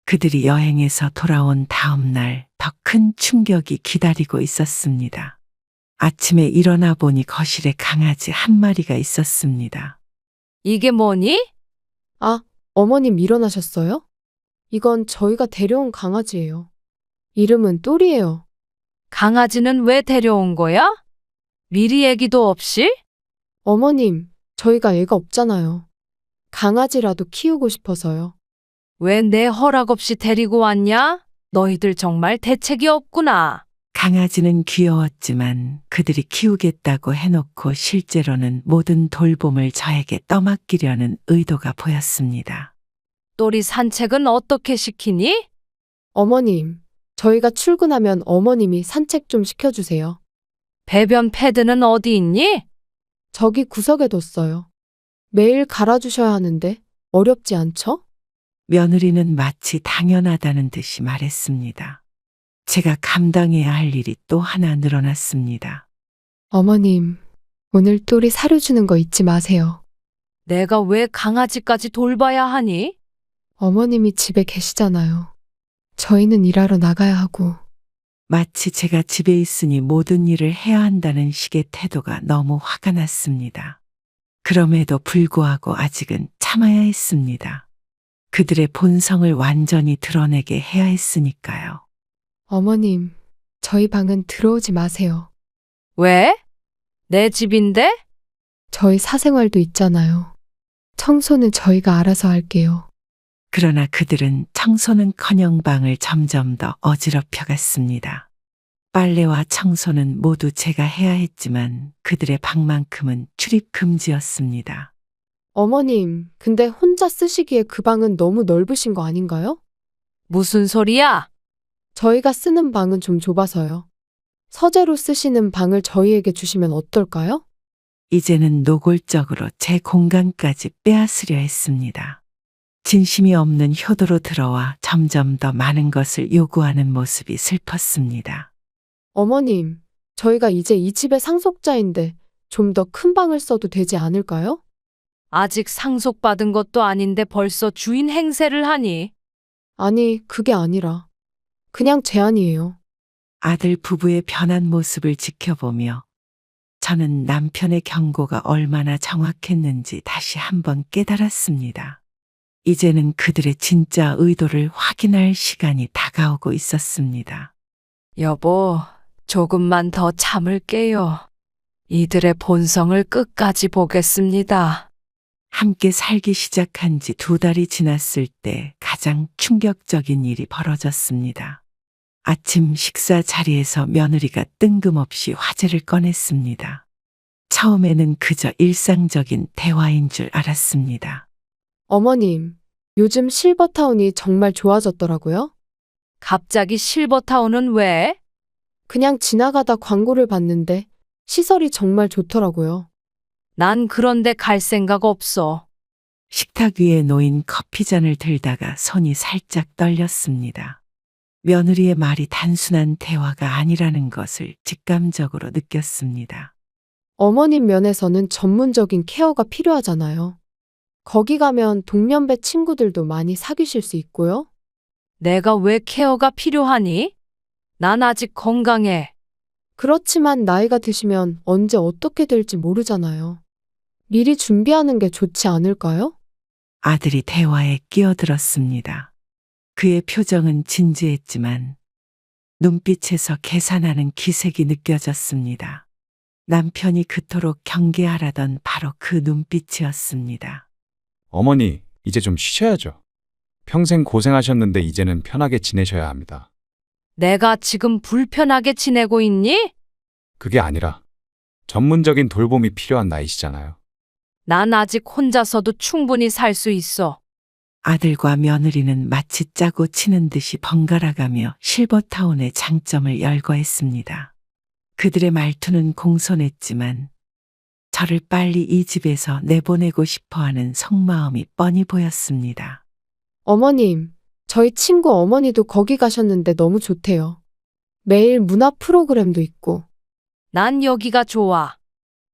그들이 여행에서 돌아온 다음 날 더 큰 충격이 기다리고 있었습니다. 아침에 일어나 보니 거실에 강아지 한 마리가 있었습니다. 이게 뭐니? 아, 어머님 일어나셨어요? 이건 저희가 데려온 강아지예요. 이름은 또리예요. 강아지는 왜 데려온 거야? 미리 얘기도 없이? 어머님, 저희가 애가 없잖아요. 강아지라도 키우고 싶어서요. 왜 내 허락 없이 데리고 왔냐? 너희들 정말 대책이 없구나. 강아지는 귀여웠지만 그들이 키우겠다고 해놓고 실제로는 모든 돌봄을 저에게 떠맡기려는 의도가 보였습니다. 또리 산책은 어떻게 시키니? 어머님, 저희가 출근하면 어머님이 산책 좀 시켜주세요. 배변 패드는 어디 있니? 저기 구석에 뒀어요. 매일 갈아주셔야 하는데 어렵지 않죠? 며느리는 마치 당연하다는 듯이 말했습니다. 제가 감당해야 할 일이 또 하나 늘어났습니다. 어머님, 오늘 또리 사료 주는 거 잊지 마세요. 내가 왜 강아지까지 돌봐야 하니? 어머님이 집에 계시잖아요. 저희는 일하러 나가야 하고. 마치 제가 집에 있으니 모든 일을 해야 한다는 식의 태도가 너무 화가 났습니다. 그럼에도 불구하고 아직은 참아야 했습니다. 그들의 본성을 완전히 드러내게 해야 했으니까요. 어머님, 저희 방은 들어오지 마세요. 왜? 내 집인데? 저희 사생활도 있잖아요. 청소는 저희가 알아서 할게요. 그러나 그들은 청소는커녕 방을 점점 더 어지럽혀 갔습니다. 빨래와 청소는 모두 제가 해야 했지만 그들의 방만큼은 출입 금지였습니다. 어머님, 근데 혼자 쓰시기에 그 방은 너무 넓으신 거 아닌가요? 무슨 소리야? 저희가 쓰는 방은 좀 좁아서요. 서재로 쓰시는 방을 저희에게 주시면 어떨까요? 이제는 노골적으로 제 공간까지 빼앗으려 했습니다. 진심이 없는 효도로 들어와 점점 더 많은 것을 요구하는 모습이 슬펐습니다. 어머님, 저희가 이제 이 집의 상속자인데 좀 더 큰 방을 써도 되지 않을까요? 아직 상속받은 것도 아닌데 벌써 주인 행세를 하니? 아니, 그게 아니라 그냥 제안이에요. 아들 부부의 변한 모습을 지켜보며 저는 남편의 경고가 얼마나 정확했는지 다시 한번 깨달았습니다. 이제는 그들의 진짜 의도를 확인할 시간이 다가오고 있었습니다. 여보, 조금만 더 참을게요. 이들의 본성을 끝까지 보겠습니다. 함께 살기 시작한 지 2달이 지났을 때 가장 충격적인 일이 벌어졌습니다. 아침 식사 자리에서 며느리가 뜬금없이 화제를 꺼냈습니다. 처음에는 그저 일상적인 대화인 줄 알았습니다. 어머님, 요즘 실버타운이 정말 좋아졌더라고요. 갑자기 실버타운은 왜? 그냥 지나가다 광고를 봤는데 시설이 정말 좋더라고요. 난 그런데 갈 생각 없어. 식탁 위에 놓인 커피잔을 들다가 손이 살짝 떨렸습니다. 며느리의 말이 단순한 대화가 아니라는 것을 직감적으로 느꼈습니다. 어머님 면에서는 전문적인 케어가 필요하잖아요. 거기 가면 동년배 친구들도 많이 사귀실 수 있고요. 내가 왜 케어가 필요하니? 난 아직 건강해. 그렇지만 나이가 드시면 언제 어떻게 될지 모르잖아요. 미리 준비하는 게 좋지 않을까요? 아들이 대화에 끼어들었습니다. 그의 표정은 진지했지만 눈빛에서 계산하는 기색이 느껴졌습니다. 남편이 그토록 경계하라던 바로 그 눈빛이었습니다. 어머니, 이제 좀 쉬셔야죠. 평생 고생하셨는데 이제는 편하게 지내셔야 합니다. 내가 지금 불편하게 지내고 있니? 그게 아니라 전문적인 돌봄이 필요한 나이시잖아요. 난 아직 혼자서도 충분히 살 수 있어. 아들과 며느리는 마치 짜고 치는 듯이 번갈아가며 실버타운의 장점을 열거했습니다. 그들의 말투는 공손했지만 저를 빨리 이 집에서 내보내고 싶어하는 속마음이 뻔히 보였습니다. 어머님, 저희 친구 어머니도 거기 가셨는데 너무 좋대요. 매일 문화 프로그램도 있고. 난 여기가 좋아.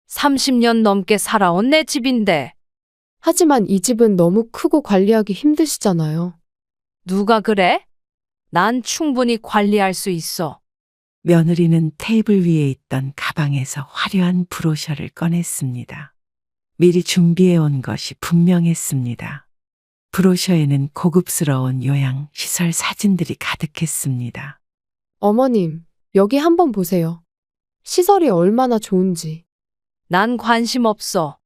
30년 넘게 살아온 내 집인데. 하지만 이 집은 너무 크고 관리하기 힘드시잖아요. 누가 그래? 난 충분히 관리할 수 있어. 며느리는 테이블 위에 있던 가방에서 화려한 브로셔를 꺼냈습니다. 미리 준비해 온 것이 분명했습니다. 브로셔에는 고급스러운 요양 시설 사진들이 가득했습니다. 어머님, 여기 한번 보세요. 시설이 얼마나 좋은지. 난 관심 없어.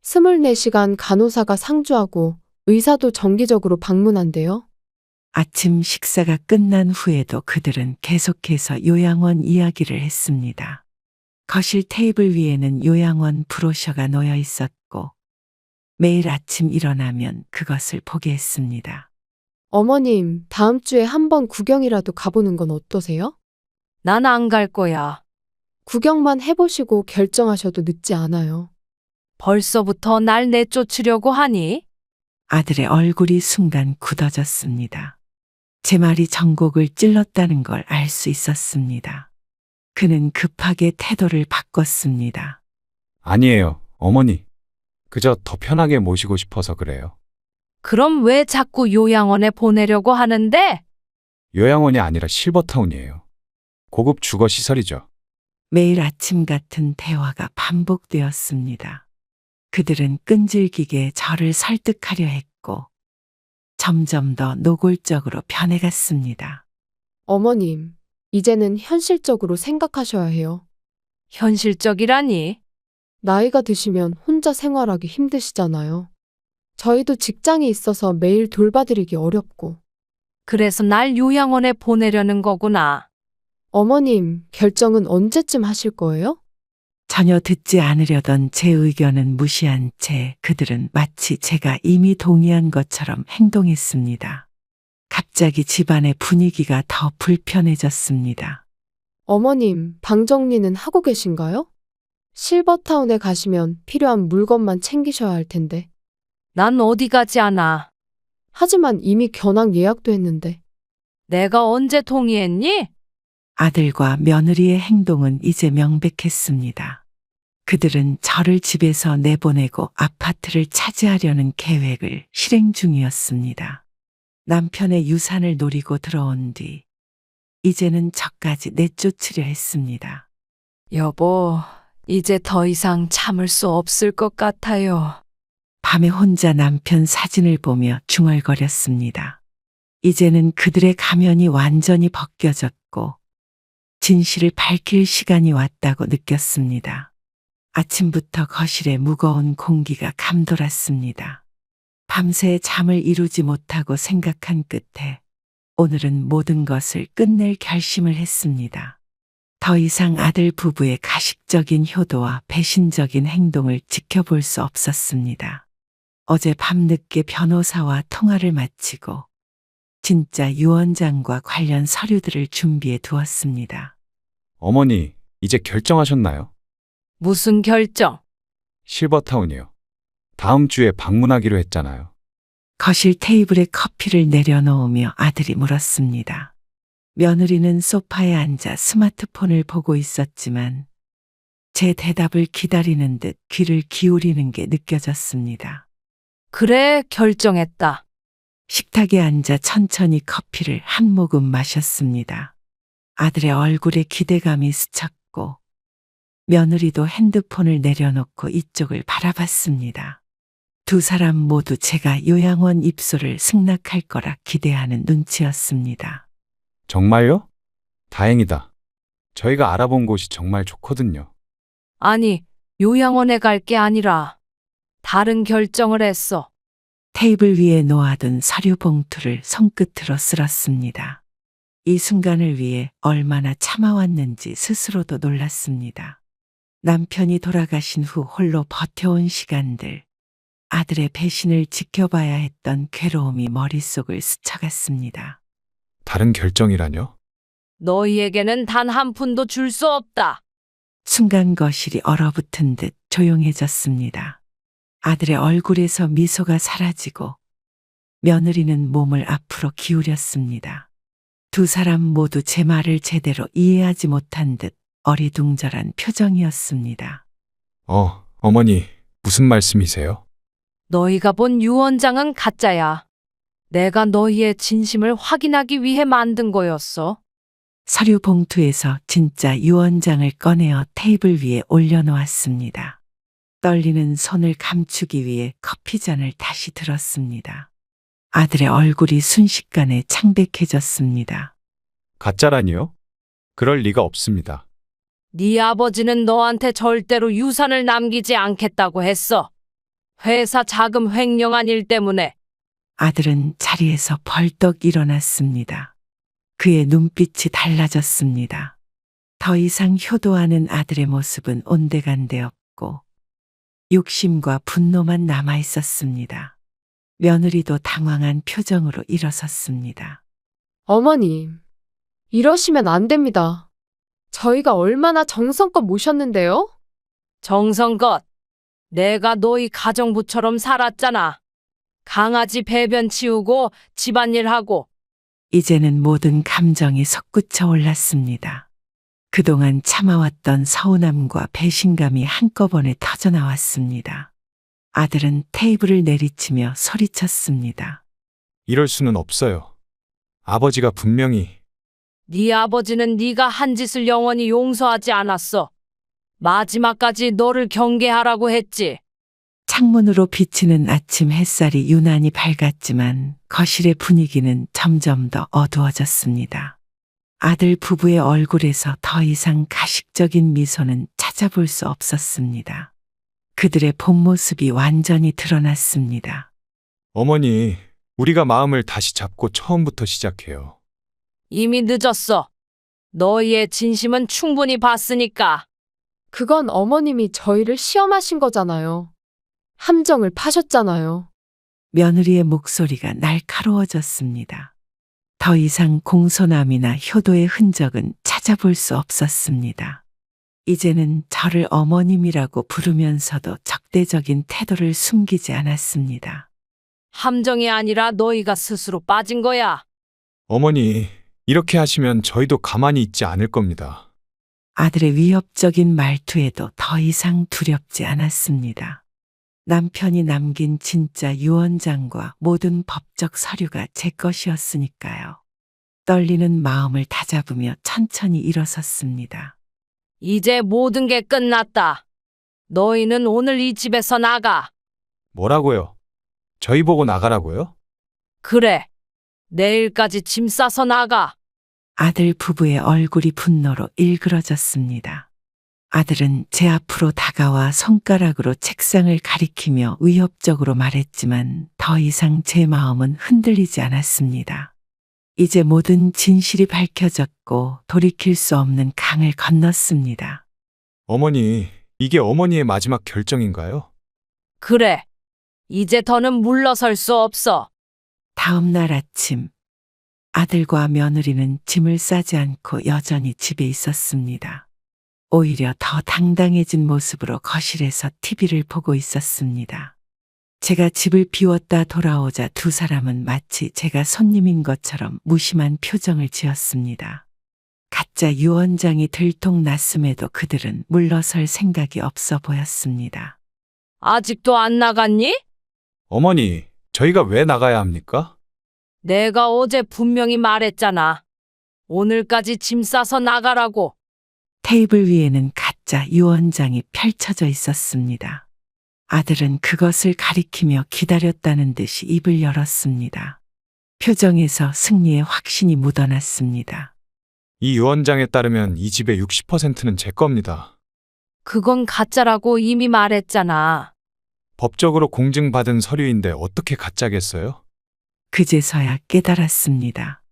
24시간 간호사가 상주하고 의사도 정기적으로 방문한대요. 아침 식사가 끝난 후에도 그들은 계속해서 요양원 이야기를 했습니다. 거실 테이블 위에는 요양원 브로셔가 놓여 있었고 매일 아침 일어나면 그것을 보게 했습니다. 어머님, 다음 주에 한번 구경이라도 가보는 건 어떠세요? 난 안 갈 거야. 구경만 해보시고 결정하셔도 늦지 않아요. 벌써부터 날 내쫓으려고 하니? 아들의 얼굴이 순간 굳어졌습니다. 제 말이 정곡을 찔렀다는 걸 알 수 있었습니다. 그는 급하게 태도를 바꿨습니다. 아니에요, 어머니. 그저 더 편하게 모시고 싶어서 그래요. 그럼 왜 자꾸 요양원에 보내려고 하는데? 요양원이 아니라 실버타운이에요. 고급 주거 시설이죠. 매일 아침 같은 대화가 반복되었습니다. 그들은 끈질기게 저를 설득하려 했고 점점 더 노골적으로 변해갔습니다. 어머님, 이제는 현실적으로 생각하셔야 해요. 현실적이라니? 나이가 드시면 혼자 생활하기 힘드시잖아요. 저희도 직장이 있어서 매일 돌봐드리기 어렵고. 그래서 날 요양원에 보내려는 거구나. 어머님, 결정은 언제쯤 하실 거예요? 전혀 듣지 않으려던 제 의견은 무시한 채 그들은 마치 제가 이미 동의한 것처럼 행동했습니다. 갑자기 집안의 분위기가 더 불편해졌습니다. 어머님, 방 정리는 하고 계신가요? 실버타운에 가시면 필요한 물건만 챙기셔야 할 텐데. 난 어디 가지 않아. 하지만 이미 견학 예약도 했는데. 내가 언제 동의했니? 아들과 며느리의 행동은 이제 명백했습니다. 그들은 저를 집에서 내보내고 아파트를 차지하려는 계획을 실행 중이었습니다. 남편의 유산을 노리고 들어온 뒤 이제는 저까지 내쫓으려 했습니다. 여보, 이제 더 이상 참을 수 없을 것 같아요. 밤에 혼자 남편 사진을 보며 중얼거렸습니다. 이제는 그들의 가면이 완전히 벗겨졌고 진실을 밝힐 시간이 왔다고 느꼈습니다. 아침부터 거실에 무거운 공기가 감돌았습니다. 밤새 잠을 이루지 못하고 생각한 끝에 오늘은 모든 것을 끝낼 결심을 했습니다. 더 이상 아들 부부의 가식적인 효도와 배신적인 행동을 지켜볼 수 없었습니다. 어제 밤늦게 변호사와 통화를 마치고 진짜 유언장과 관련 서류들을 준비해 두었습니다. 어머니, 이제 결정하셨나요? 무슨 결정? 실버타운이요. 다음 주에 방문하기로 했잖아요. 거실 테이블에 커피를 내려놓으며 아들이 물었습니다. 며느리는 소파에 앉아 스마트폰을 보고 있었지만 제 대답을 기다리는 듯 귀를 기울이는 게 느껴졌습니다. 그래, 결정했다. 식탁에 앉아 천천히 커피를 한 모금 마셨습니다. 아들의 얼굴에 기대감이 스쳤고 며느리도 핸드폰을 내려놓고 이쪽을 바라봤습니다. 두 사람 모두 제가 요양원 입소를 승낙할 거라 기대하는 눈치였습니다. 정말요? 다행이다. 저희가 알아본 곳이 정말 좋거든요. 아니, 요양원에 갈 게 아니라 다른 결정을 했어. 테이블 위에 놓아둔 서류 봉투를 손끝으로 쓸었습니다. 이 순간을 위해 얼마나 참아왔는지 스스로도 놀랐습니다. 남편이 돌아가신 후 홀로 버텨온 시간들, 아들의 배신을 지켜봐야 했던 괴로움이 머릿속을 스쳐갔습니다. 다른 결정이라뇨? 너희에게는 단 한 푼도 줄 수 없다. 순간 거실이 얼어붙은 듯 조용해졌습니다. 아들의 얼굴에서 미소가 사라지고 며느리는 몸을 앞으로 기울였습니다. 두 사람 모두 제 말을 제대로 이해하지 못한 듯 어리둥절한 표정이었습니다. 어머니, 무슨 말씀이세요? 너희가 본 유언장은 가짜야. 내가 너희의 진심을 확인하기 위해 만든 거였어. 서류 봉투에서 진짜 유언장을 꺼내어 테이블 위에 올려놓았습니다. 떨리는 손을 감추기 위해 커피잔을 다시 들었습니다. 아들의 얼굴이 순식간에 창백해졌습니다. 가짜라니요? 그럴 리가 없습니다. 네 아버지는 너한테 절대로 유산을 남기지 않겠다고 했어. 회사 자금 횡령한 일 때문에. 아들은 자리에서 벌떡 일어났습니다. 그의 눈빛이 달라졌습니다. 더 이상 효도하는 아들의 모습은 온데간데 없고 욕심과 분노만 남아 있었습니다. 며느리도 당황한 표정으로 일어섰습니다. 어머님, 이러시면 안 됩니다. 저희가 얼마나 정성껏 모셨는데요? 정성껏. 내가 너희 가정부처럼 살았잖아. 강아지 배변 치우고 집안일 하고. 이제는 모든 감정이 솟구쳐 올랐습니다. 그동안 참아왔던 서운함과 배신감이 한꺼번에 터져나왔습니다. 아들은 테이블을 내리치며 소리쳤습니다. 이럴 수는 없어요. 아버지가 분명히 네 아버지는 네가 한 짓을 영원히 용서하지 않았어. 마지막까지 너를 경계하라고 했지. 창문으로 비치는 아침 햇살이 유난히 밝았지만 거실의 분위기는 점점 더 어두워졌습니다. 아들 부부의 얼굴에서 더 이상 가식적인 미소는 찾아볼 수 없었습니다. 그들의 본 모습이 완전히 드러났습니다. 어머니, 우리가 마음을 다시 잡고 처음부터 시작해요. 이미 늦었어. 너희의 진심은 충분히 봤으니까. 그건 어머님이 저희를 시험하신 거잖아요. 함정을 파셨잖아요. 며느리의 목소리가 날카로워졌습니다. 더 이상 공손함이나 효도의 흔적은 찾아볼 수 없었습니다. 이제는 저를 어머님이라고 부르면서도 적대적인 태도를 숨기지 않았습니다. 함정이 아니라 너희가 스스로 빠진 거야. 어머니, 이렇게 하시면 저희도 가만히 있지 않을 겁니다. 아들의 위협적인 말투에도 더 이상 두렵지 않았습니다. 남편이 남긴 진짜 유언장과 모든 법적 서류가 제 것이었으니까요. 떨리는 마음을 다잡으며 천천히 일어섰습니다. 이제 모든 게 끝났다. 너희는 오늘 이 집에서 나가. 뭐라고요? 저희 보고 나가라고요? 그래. 내일까지 짐 싸서 나가. 아들 부부의 얼굴이 분노로 일그러졌습니다. 아들은 제 앞으로 다가와 손가락으로 책상을 가리키며 위협적으로 말했지만 더 이상 제 마음은 흔들리지 않았습니다. 이제 모든 진실이 밝혀졌고 돌이킬 수 없는 강을 건넜습니다. 어머니, 이게 어머니의 마지막 결정인가요? 그래. 이제 더는 물러설 수 없어. 다음 날 아침 아들과 며느리는 짐을 싸지 않고 여전히 집에 있었습니다. 오히려 더 당당해진 모습으로 거실에서 TV를 보고 있었습니다. 제가 집을 비웠다 돌아오자 두 사람은 마치 제가 손님인 것처럼 무심한 표정을 지었습니다. 가짜 유언장이 들통났음에도 그들은 물러설 생각이 없어 보였습니다. 아직도 안 나갔니? 어머니, 저희가 왜 나가야 합니까? 내가 어제 분명히 말했잖아. 오늘까지 짐 싸서 나가라고. 테이블 위에는 가짜 유언장이 펼쳐져 있었습니다. 아들은 그것을 가리키며 기다렸다는 듯이 입을 열었습니다. 표정에서 승리의 확신이 묻어났습니다. 이 유언장에 따르면 이 집의 60%는 제 겁니다. 그건 가짜라고 이미 말했잖아. 법적으로 공증받은 서류인데 어떻게 가짜겠어요? 그제서야 깨달았습니다.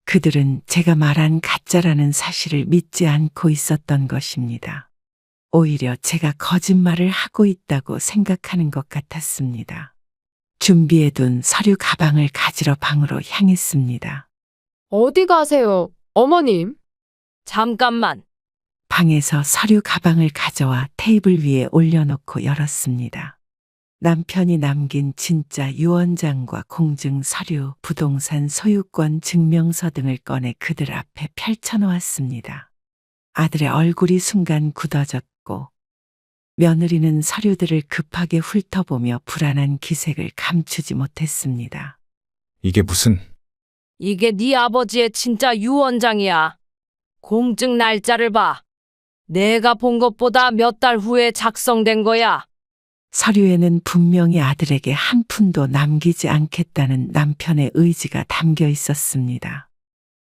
그들은 제가 말한 가짜라는 사실을 믿지 않고 있었던 것입니다. 오히려 제가 거짓말을 하고 있다고 생각하는 것 같았습니다. 준비해둔 서류 가방을 가지러 방으로 향했습니다. 어디 가세요, 어머님? 잠깐만. 방에서 서류 가방을 가져와 테이블 위에 올려놓고 열었습니다. 남편이 남긴 진짜 유언장과 공증 서류, 부동산 소유권 증명서 등을 꺼내 그들 앞에 펼쳐놓았습니다. 아들의 얼굴이 순간 굳어졌고 며느리는 서류들을 급하게 훑어보며 불안한 기색을 감추지 못했습니다. 이게 무슨... 이게 네 아버지의 진짜 유언장이야. 공증 날짜를 봐. 내가 본 것보다 몇 달 후에 작성된 거야. 서류에는 분명히 아들에게 한 푼도 남기지 않겠다는 남편의 의지가 담겨 있었습니다.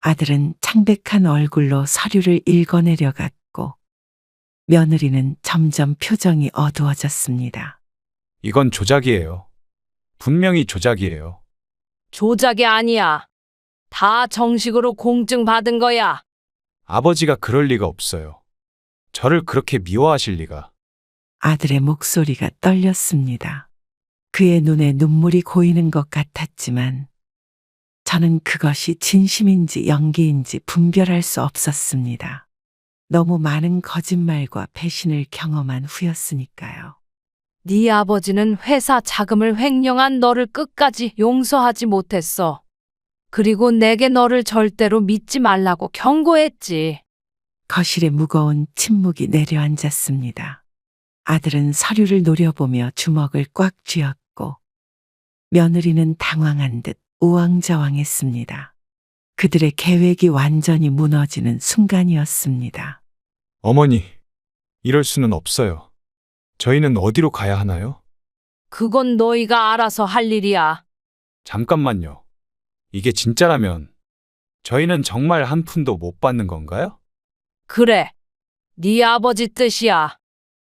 아들은 창백한 얼굴로 서류를 읽어내려갔고 며느리는 점점 표정이 어두워졌습니다. 이건 조작이에요. 분명히 조작이에요. 조작이 아니야. 다 정식으로 공증받은 거야. 아버지가 그럴 리가 없어요. 저를 그렇게 미워하실 리가... 아들의 목소리가 떨렸습니다. 그의 눈에 눈물이 고이는 것 같았지만 저는 그것이 진심인지 연기인지 분별할 수 없었습니다. 너무 많은 거짓말과 배신을 경험한 후였으니까요. 네 아버지는 회사 자금을 횡령한 너를 끝까지 용서하지 못했어. 그리고 내게 너를 절대로 믿지 말라고 경고했지. 거실에 무거운 침묵이 내려앉았습니다. 아들은 서류를 노려보며 주먹을 꽉 쥐었고 며느리는 당황한 듯 우왕좌왕했습니다. 그들의 계획이 완전히 무너지는 순간이었습니다. 어머니, 이럴 수는 없어요. 저희는 어디로 가야 하나요? 그건 너희가 알아서 할 일이야. 잠깐만요. 이게 진짜라면 저희는 정말 한 푼도 못 받는 건가요? 그래. 네 아버지 뜻이야.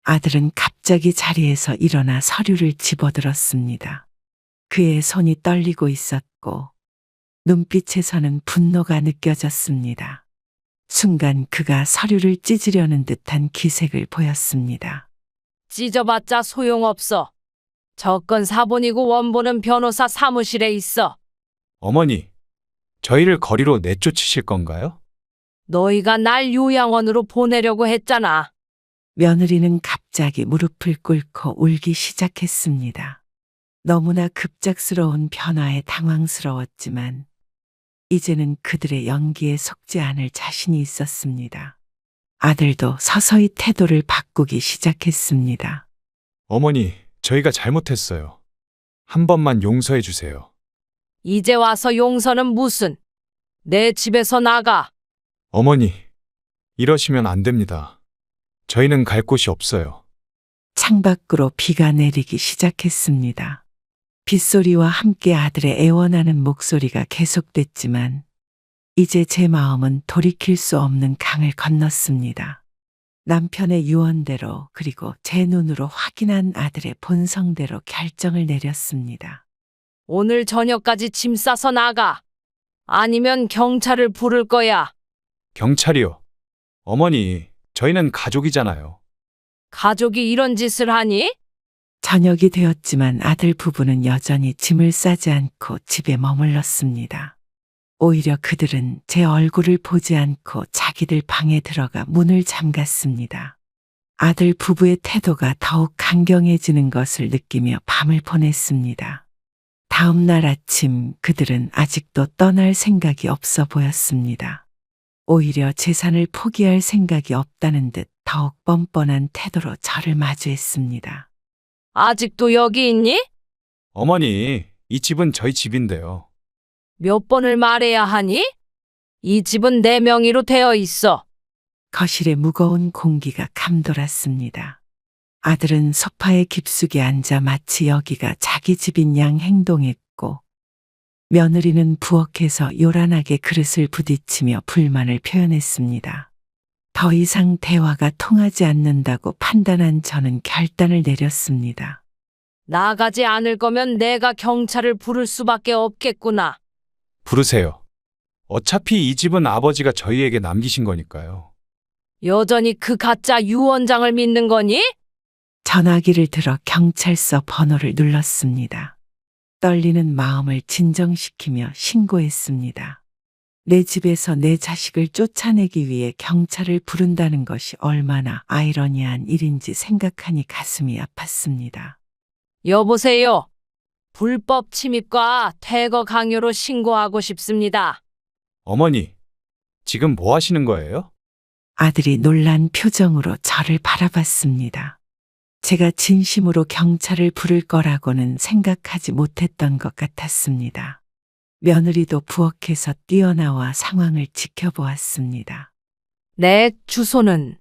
아들은 갑자기 자리에서 일어나 서류를 집어들었습니다. 그의 손이 떨리고 있었고 눈빛에서는 분노가 느껴졌습니다. 순간 그가 서류를 찢으려는 듯한 기색을 보였습니다. 찢어봤자 소용없어. 저건 사본이고 원본은 변호사 사무실에 있어. 어머니, 저희를 거리로 내쫓으실 건가요? 너희가 날 요양원으로 보내려고 했잖아. 며느리는 갑자기 무릎을 꿇고 울기 시작했습니다. 너무나 급작스러운 변화에 당황스러웠지만 이제는 그들의 연기에 속지 않을 자신이 있었습니다. 아들도 서서히 태도를 바꾸기 시작했습니다. 어머니, 저희가 잘못했어요. 한 번만 용서해 주세요. 이제 와서 용서는 무슨. 내 집에서 나가. 어머니, 이러시면 안 됩니다. 저희는 갈 곳이 없어요. 창밖으로 비가 내리기 시작했습니다. 빗소리와 함께 아들의 애원하는 목소리가 계속됐지만 이제 제 마음은 돌이킬 수 없는 강을 건넜습니다. 남편의 유언대로 그리고 제 눈으로 확인한 아들의 본성대로 결정을 내렸습니다. 오늘 저녁까지 짐 싸서 나가. 아니면 경찰을 부를 거야. 경찰이요. 어머니, 저희는 가족이잖아요. 가족이 이런 짓을 하니? 저녁이 되었지만 아들 부부는 여전히 짐을 싸지 않고 집에 머물렀습니다. 오히려 그들은 제 얼굴을 보지 않고 자기들 방에 들어가 문을 잠갔습니다. 아들 부부의 태도가 더욱 강경해지는 것을 느끼며 밤을 보냈습니다. 다음 날 아침 그들은 아직도 떠날 생각이 없어 보였습니다. 오히려 재산을 포기할 생각이 없다는 듯 더욱 뻔뻔한 태도로 저를 마주했습니다. 아직도 여기 있니? 어머니, 이 집은 저희 집인데요. 몇 번을 말해야 하니? 이 집은 내 명의로 되어 있어. 거실에 무거운 공기가 감돌았습니다. 아들은 소파에 깊숙이 앉아 마치 여기가 자기 집인 양 행동했고 며느리는 부엌에서 요란하게 그릇을 부딪히며 불만을 표현했습니다. 더 이상 대화가 통하지 않는다고 판단한 저는 결단을 내렸습니다. 나가지 않을 거면 내가 경찰을 부를 수밖에 없겠구나. 부르세요. 어차피 이 집은 아버지가 저희에게 남기신 거니까요. 여전히 그 가짜 유 원장을 믿는 거니? 전화기를 들어 경찰서 번호를 눌렀습니다. 떨리는 마음을 진정시키며 신고했습니다. 내 집에서 내 자식을 쫓아내기 위해 경찰을 부른다는 것이 얼마나 아이러니한 일인지 생각하니 가슴이 아팠습니다. 여보세요. 불법 침입과 퇴거 강요로 신고하고 싶습니다. 어머니, 지금 뭐 하시는 거예요? 아들이 놀란 표정으로 저를 바라봤습니다. 제가 진심으로 경찰을 부를 거라고는 생각하지 못했던 것 같았습니다. 며느리도 부엌에서 뛰어나와 상황을 지켜보았습니다. 내 주소는?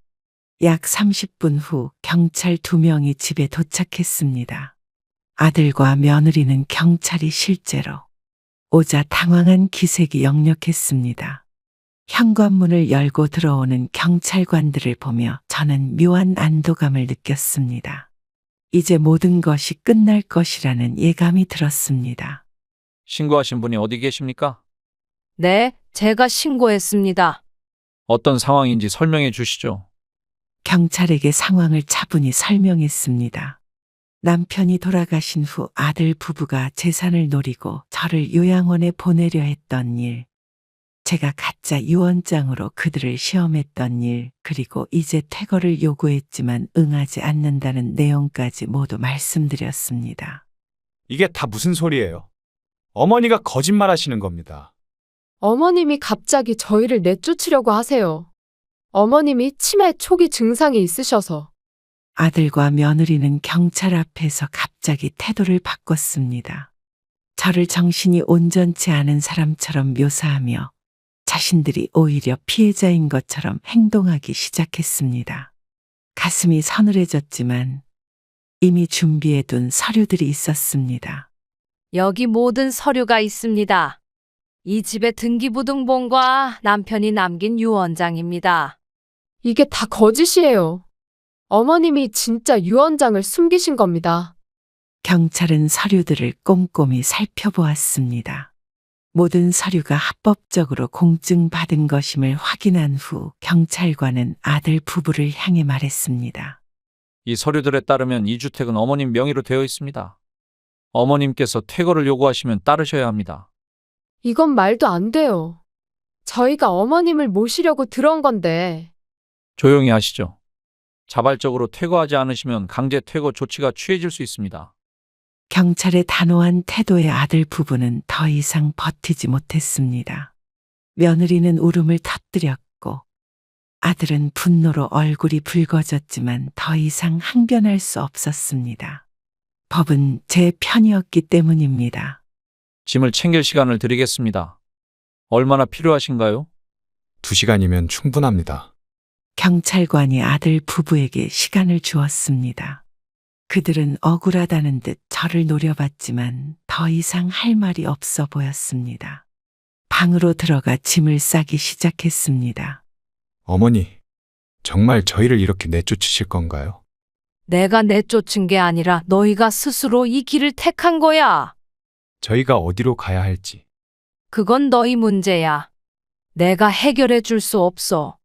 약 30분 후 경찰 2명이 집에 도착했습니다. 아들과 며느리는 경찰이 실제로 오자 당황한 기색이 역력했습니다. 현관문을 열고 들어오는 경찰관들을 보며 저는 묘한 안도감을 느꼈습니다. 이제 모든 것이 끝날 것이라는 예감이 들었습니다. 신고하신 분이 어디 계십니까? 네, 제가 신고했습니다. 어떤 상황인지 설명해 주시죠. 경찰에게 상황을 차분히 설명했습니다. 남편이 돌아가신 후 아들 부부가 재산을 노리고 저를 요양원에 보내려 했던 일, 제가 가짜 유언장으로 그들을 시험했던 일, 그리고 이제 퇴거를 요구했지만 응하지 않는다는 내용까지 모두 말씀드렸습니다. 이게 다 무슨 소리예요? 어머니가 거짓말 하시는 겁니다. 어머님이 갑자기 저희를 내쫓으려고 하세요. 어머님이 치매 초기 증상이 있으셔서. 아들과 며느리는 경찰 앞에서 갑자기 태도를 바꿨습니다. 저를 정신이 온전치 않은 사람처럼 묘사하며 자신들이 오히려 피해자인 것처럼 행동하기 시작했습니다. 가슴이 서늘해졌지만 이미 준비해둔 서류들이 있었습니다. 여기 모든 서류가 있습니다. 이 집의 등기부등본과 남편이 남긴 유언장입니다. 이게 다 거짓이에요. 어머님이 진짜 유언장을 숨기신 겁니다. 경찰은 서류들을 꼼꼼히 살펴보았습니다. 모든 서류가 합법적으로 공증받은 것임을 확인한 후 경찰관은 아들 부부를 향해 말했습니다. 이 서류들에 따르면 이 주택은 어머님 명의로 되어 있습니다. 어머님께서 퇴거를 요구하시면 따르셔야 합니다. 이건 말도 안 돼요. 저희가 어머님을 모시려고 들어온 건데. 조용히 하시죠. 자발적으로 퇴거하지 않으시면 강제 퇴거 조치가 취해질 수 있습니다. 경찰의 단호한 태도에 아들 부부는 더 이상 버티지 못했습니다. 며느리는 울음을 터뜨렸고 아들은 분노로 얼굴이 붉어졌지만 더 이상 항변할 수 없었습니다. 법은 제 편이었기 때문입니다. 짐을 챙길 시간을 드리겠습니다. 얼마나 필요하신가요? 2시간이면 충분합니다. 경찰관이 아들 부부에게 시간을 주었습니다. 그들은 억울하다는 듯 저를 노려봤지만 더 이상 할 말이 없어 보였습니다. 방으로 들어가 짐을 싸기 시작했습니다. 어머니, 정말 저희를 이렇게 내쫓으실 건가요? 내가 내쫓은 게 아니라 너희가 스스로 이 길을 택한 거야. 저희가 어디로 가야 할지. 그건 너희 문제야. 내가 해결해 줄 수 없어.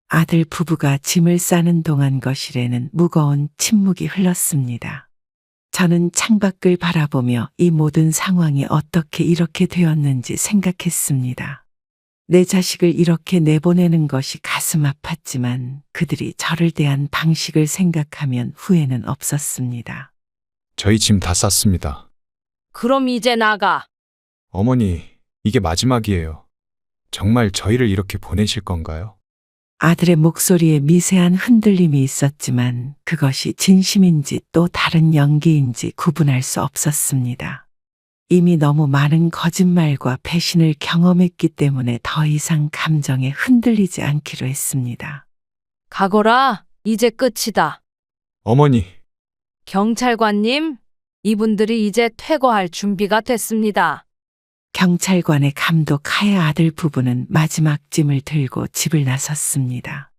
아들 부부가 짐을 싸는 동안 거실에는 무거운 침묵이 흘렀습니다. 저는 창밖을 바라보며 이 모든 상황이 어떻게 이렇게 되었는지 생각했습니다. 내 자식을 이렇게 내보내는 것이 가슴 아팠지만 그들이 저를 대한 방식을 생각하면 후회는 없었습니다. 저희 짐 다 쌌습니다. 그럼 이제 나가. 어머니, 이게 마지막이에요. 정말 저희를 이렇게 보내실 건가요? 아들의 목소리에 미세한 흔들림이 있었지만 그것이 진심인지 또 다른 연기인지 구분할 수 없었습니다. 이미 너무 많은 거짓말과 배신을 경험했기 때문에 더 이상 감정에 흔들리지 않기로 했습니다. 가거라. 이제 끝이다. 어머니, 경찰관님, 이분들이 이제 퇴거할 준비가 됐습니다. 경찰관의 감독하에 아들 부부는 마지막 짐을 들고 집을 나섰습니다.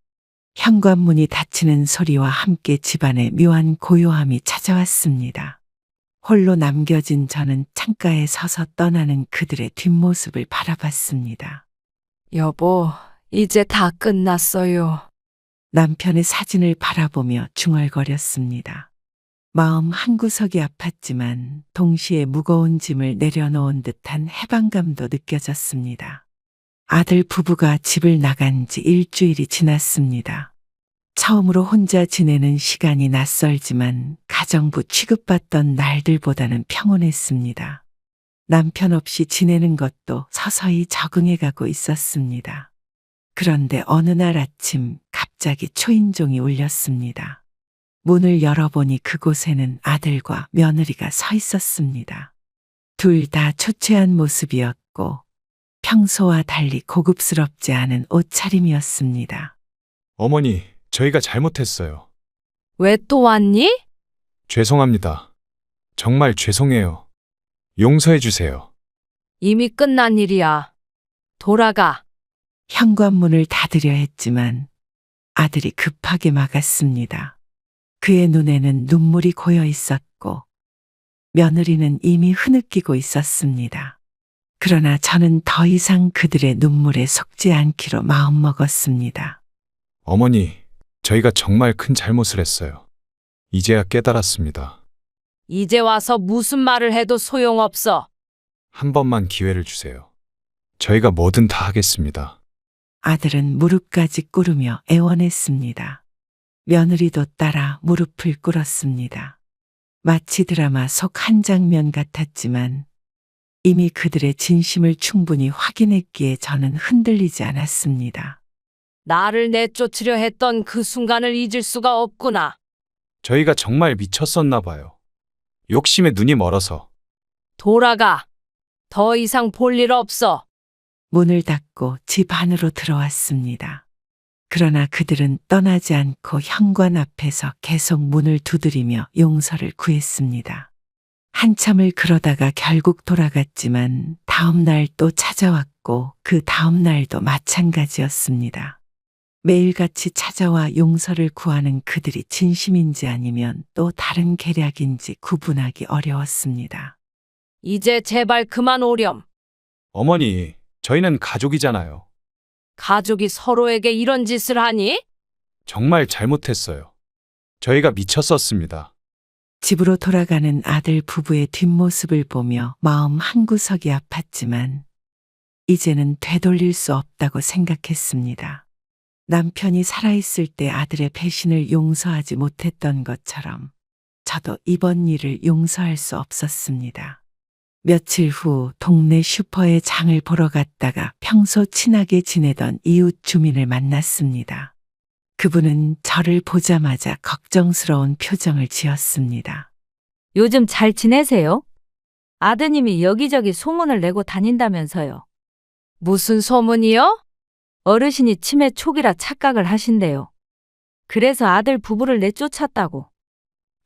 현관문이 닫히는 소리와 함께 집안에 묘한 고요함이 찾아왔습니다. 홀로 남겨진 저는 창가에 서서 떠나는 그들의 뒷모습을 바라봤습니다. 여보, 이제 다 끝났어요. 남편의 사진을 바라보며 중얼거렸습니다. 마음 한구석이 아팠지만 동시에 무거운 짐을 내려놓은 듯한 해방감도 느껴졌습니다. 아들 부부가 집을 나간 지 일주일이 지났습니다. 처음으로 혼자 지내는 시간이 낯설지만 가정부 취급받던 날들보다는 평온했습니다. 남편 없이 지내는 것도 서서히 적응해가고 있었습니다. 그런데 어느 날 아침 갑자기 초인종이 울렸습니다. 문을 열어보니 그곳에는 아들과 며느리가 서 있었습니다. 둘 다 초췌한 모습이었고 평소와 달리 고급스럽지 않은 옷차림이었습니다. 어머니, 저희가 잘못했어요. 왜 또 왔니? 죄송합니다. 정말 죄송해요. 용서해 주세요. 이미 끝난 일이야. 돌아가. 현관문을 닫으려 했지만 아들이 급하게 막았습니다. 그의 눈에는 눈물이 고여 있었고 며느리는 이미 흐느끼고 있었습니다. 그러나 저는 더 이상 그들의 눈물에 속지 않기로 마음먹었습니다. 어머니, 저희가 정말 큰 잘못을 했어요. 이제야 깨달았습니다. 이제 와서 무슨 말을 해도 소용없어. 한 번만 기회를 주세요. 저희가 뭐든 다 하겠습니다. 아들은 무릎까지 꿇으며 애원했습니다. 며느리도 따라 무릎을 꿇었습니다. 마치 드라마 속 한 장면 같았지만 이미 그들의 진심을 충분히 확인했기에 저는 흔들리지 않았습니다. 나를 내쫓으려 했던 그 순간을 잊을 수가 없구나. 저희가 정말 미쳤었나 봐요. 욕심에 눈이 멀어서. 돌아가. 더 이상 볼 일 없어. 문을 닫고 집 안으로 들어왔습니다. 그러나 그들은 떠나지 않고 현관 앞에서 계속 문을 두드리며 용서를 구했습니다. 한참을 그러다가 결국 돌아갔지만 다음 날 또 찾아왔고 그 다음 날도 마찬가지였습니다. 매일같이 찾아와 용서를 구하는 그들이 진심인지 아니면 또 다른 계략인지 구분하기 어려웠습니다. 이제 제발 그만 오렴. 어머니, 저희는 가족이잖아요. 가족이 서로에게 이런 짓을 하니? 정말 잘못했어요. 저희가 미쳤었습니다. 집으로 돌아가는 아들 부부의 뒷모습을 보며 마음 한구석이 아팠지만 이제는 되돌릴 수 없다고 생각했습니다. 남편이 살아있을 때 아들의 배신을 용서하지 못했던 것처럼 저도 이번 일을 용서할 수 없었습니다. 며칠 후 동네 슈퍼에 장을 보러 갔다가 평소 친하게 지내던 이웃 주민을 만났습니다. 그분은 저를 보자마자 걱정스러운 표정을 지었습니다. 요즘 잘 지내세요? 아드님이 여기저기 소문을 내고 다닌다면서요. 무슨 소문이요? 어르신이 치매 초기라 착각을 하신대요. 그래서 아들 부부를 내쫓았다고.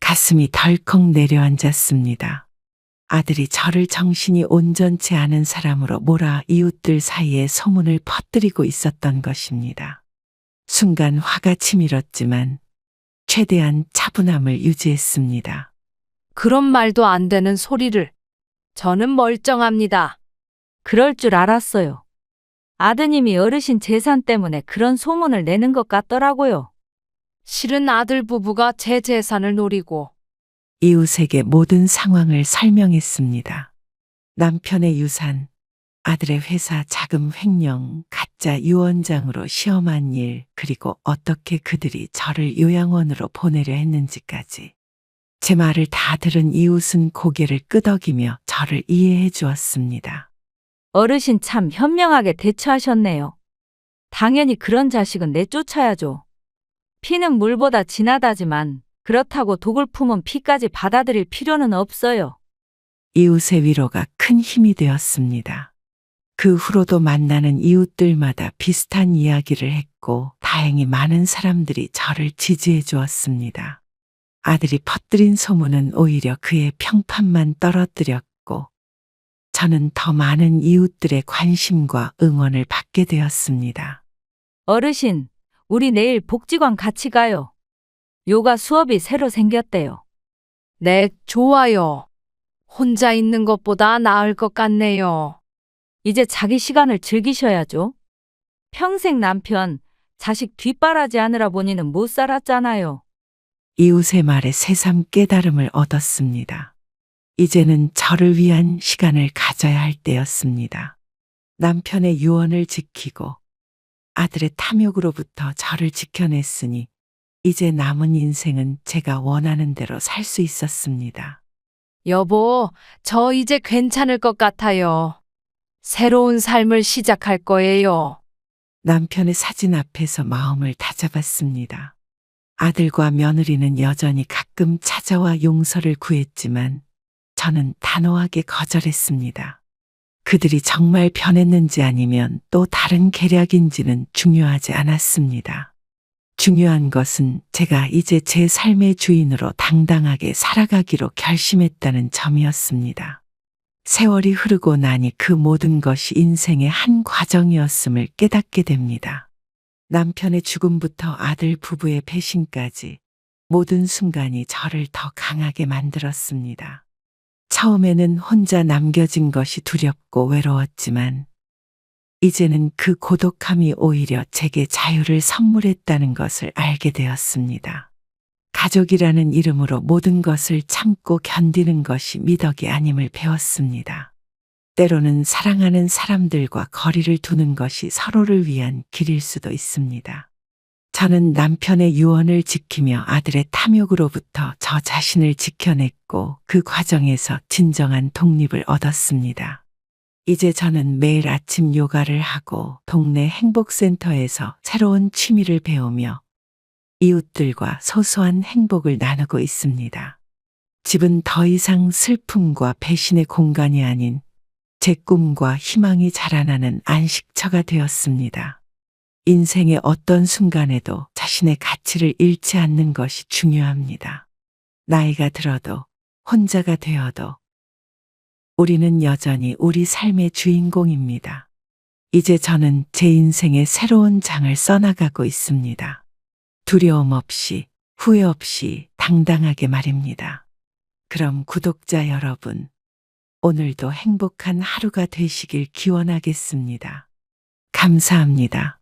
가슴이 덜컥 내려앉았습니다. 아들이 저를 정신이 온전치 않은 사람으로 몰아 이웃들 사이에 소문을 퍼뜨리고 있었던 것입니다. 순간 화가 치밀었지만 최대한 차분함을 유지했습니다. 그런 말도 안 되는 소리를. 저는 멀쩡합니다. 그럴 줄 알았어요. 아드님이 어르신 재산 때문에 그런 소문을 내는 것 같더라고요. 실은 아들 부부가 제 재산을 노리고 이웃에게 모든 상황을 설명했습니다. 남편의 유산, 아들의 회사 자금 횡령, 가짜 유언장으로 시험한 일, 그리고 어떻게 그들이 저를 요양원으로 보내려 했는지까지. 제 말을 다 들은 이웃은 고개를 끄덕이며 저를 이해해 주었습니다. 어르신 참 현명하게 대처하셨네요. 당연히 그런 자식은 내쫓아야죠. 피는 물보다 진하다지만 그렇다고 독을 품은 피까지 받아들일 필요는 없어요. 이웃의 위로가 큰 힘이 되었습니다. 그 후로도 만나는 이웃들마다 비슷한 이야기를 했고 다행히 많은 사람들이 저를 지지해 주었습니다. 아들이 퍼뜨린 소문은 오히려 그의 평판만 떨어뜨렸고 저는 더 많은 이웃들의 관심과 응원을 받게 되었습니다. 어르신, 우리 내일 복지관 같이 가요. 요가 수업이 새로 생겼대요. 네, 좋아요. 혼자 있는 것보다 나을 것 같네요. 이제 자기 시간을 즐기셔야죠. 평생 남편, 자식 뒷바라지 하느라 보니는 못 살았잖아요. 이웃의 말에 새삼 깨달음을 얻었습니다. 이제는 저를 위한 시간을 가져야 할 때였습니다. 남편의 유언을 지키고 아들의 탐욕으로부터 저를 지켜냈으니 이제 남은 인생은 제가 원하는 대로 살 수 있었습니다. 여보, 저 이제 괜찮을 것 같아요. 새로운 삶을 시작할 거예요. 남편의 사진 앞에서 마음을 다잡았습니다. 아들과 며느리는 여전히 가끔 찾아와 용서를 구했지만 저는 단호하게 거절했습니다. 그들이 정말 변했는지 아니면 또 다른 계략인지는 중요하지 않았습니다. 중요한 것은 제가 이제 제 삶의 주인으로 당당하게 살아가기로 결심했다는 점이었습니다. 세월이 흐르고 나니 그 모든 것이 인생의 한 과정이었음을 깨닫게 됩니다. 남편의 죽음부터 아들 부부의 배신까지 모든 순간이 저를 더 강하게 만들었습니다. 처음에는 혼자 남겨진 것이 두렵고 외로웠지만 이제는 그 고독함이 오히려 제게 자유를 선물했다는 것을 알게 되었습니다. 가족이라는 이름으로 모든 것을 참고 견디는 것이 미덕이 아님을 배웠습니다. 때로는 사랑하는 사람들과 거리를 두는 것이 서로를 위한 길일 수도 있습니다. 저는 남편의 유언을 지키며 아들의 탐욕으로부터 저 자신을 지켜냈고 그 과정에서 진정한 독립을 얻었습니다. 이제 저는 매일 아침 요가를 하고 동네 행복센터에서 새로운 취미를 배우며 이웃들과 소소한 행복을 나누고 있습니다. 집은 더 이상 슬픔과 배신의 공간이 아닌 제 꿈과 희망이 자라나는 안식처가 되었습니다. 인생의 어떤 순간에도 자신의 가치를 잃지 않는 것이 중요합니다. 나이가 들어도 혼자가 되어도 우리는 여전히 우리 삶의 주인공입니다. 이제 저는 제 인생의 새로운 장을 써나가고 있습니다. 두려움 없이, 후회 없이 당당하게 말입니다. 그럼 구독자 여러분, 오늘도 행복한 하루가 되시길 기원하겠습니다. 감사합니다.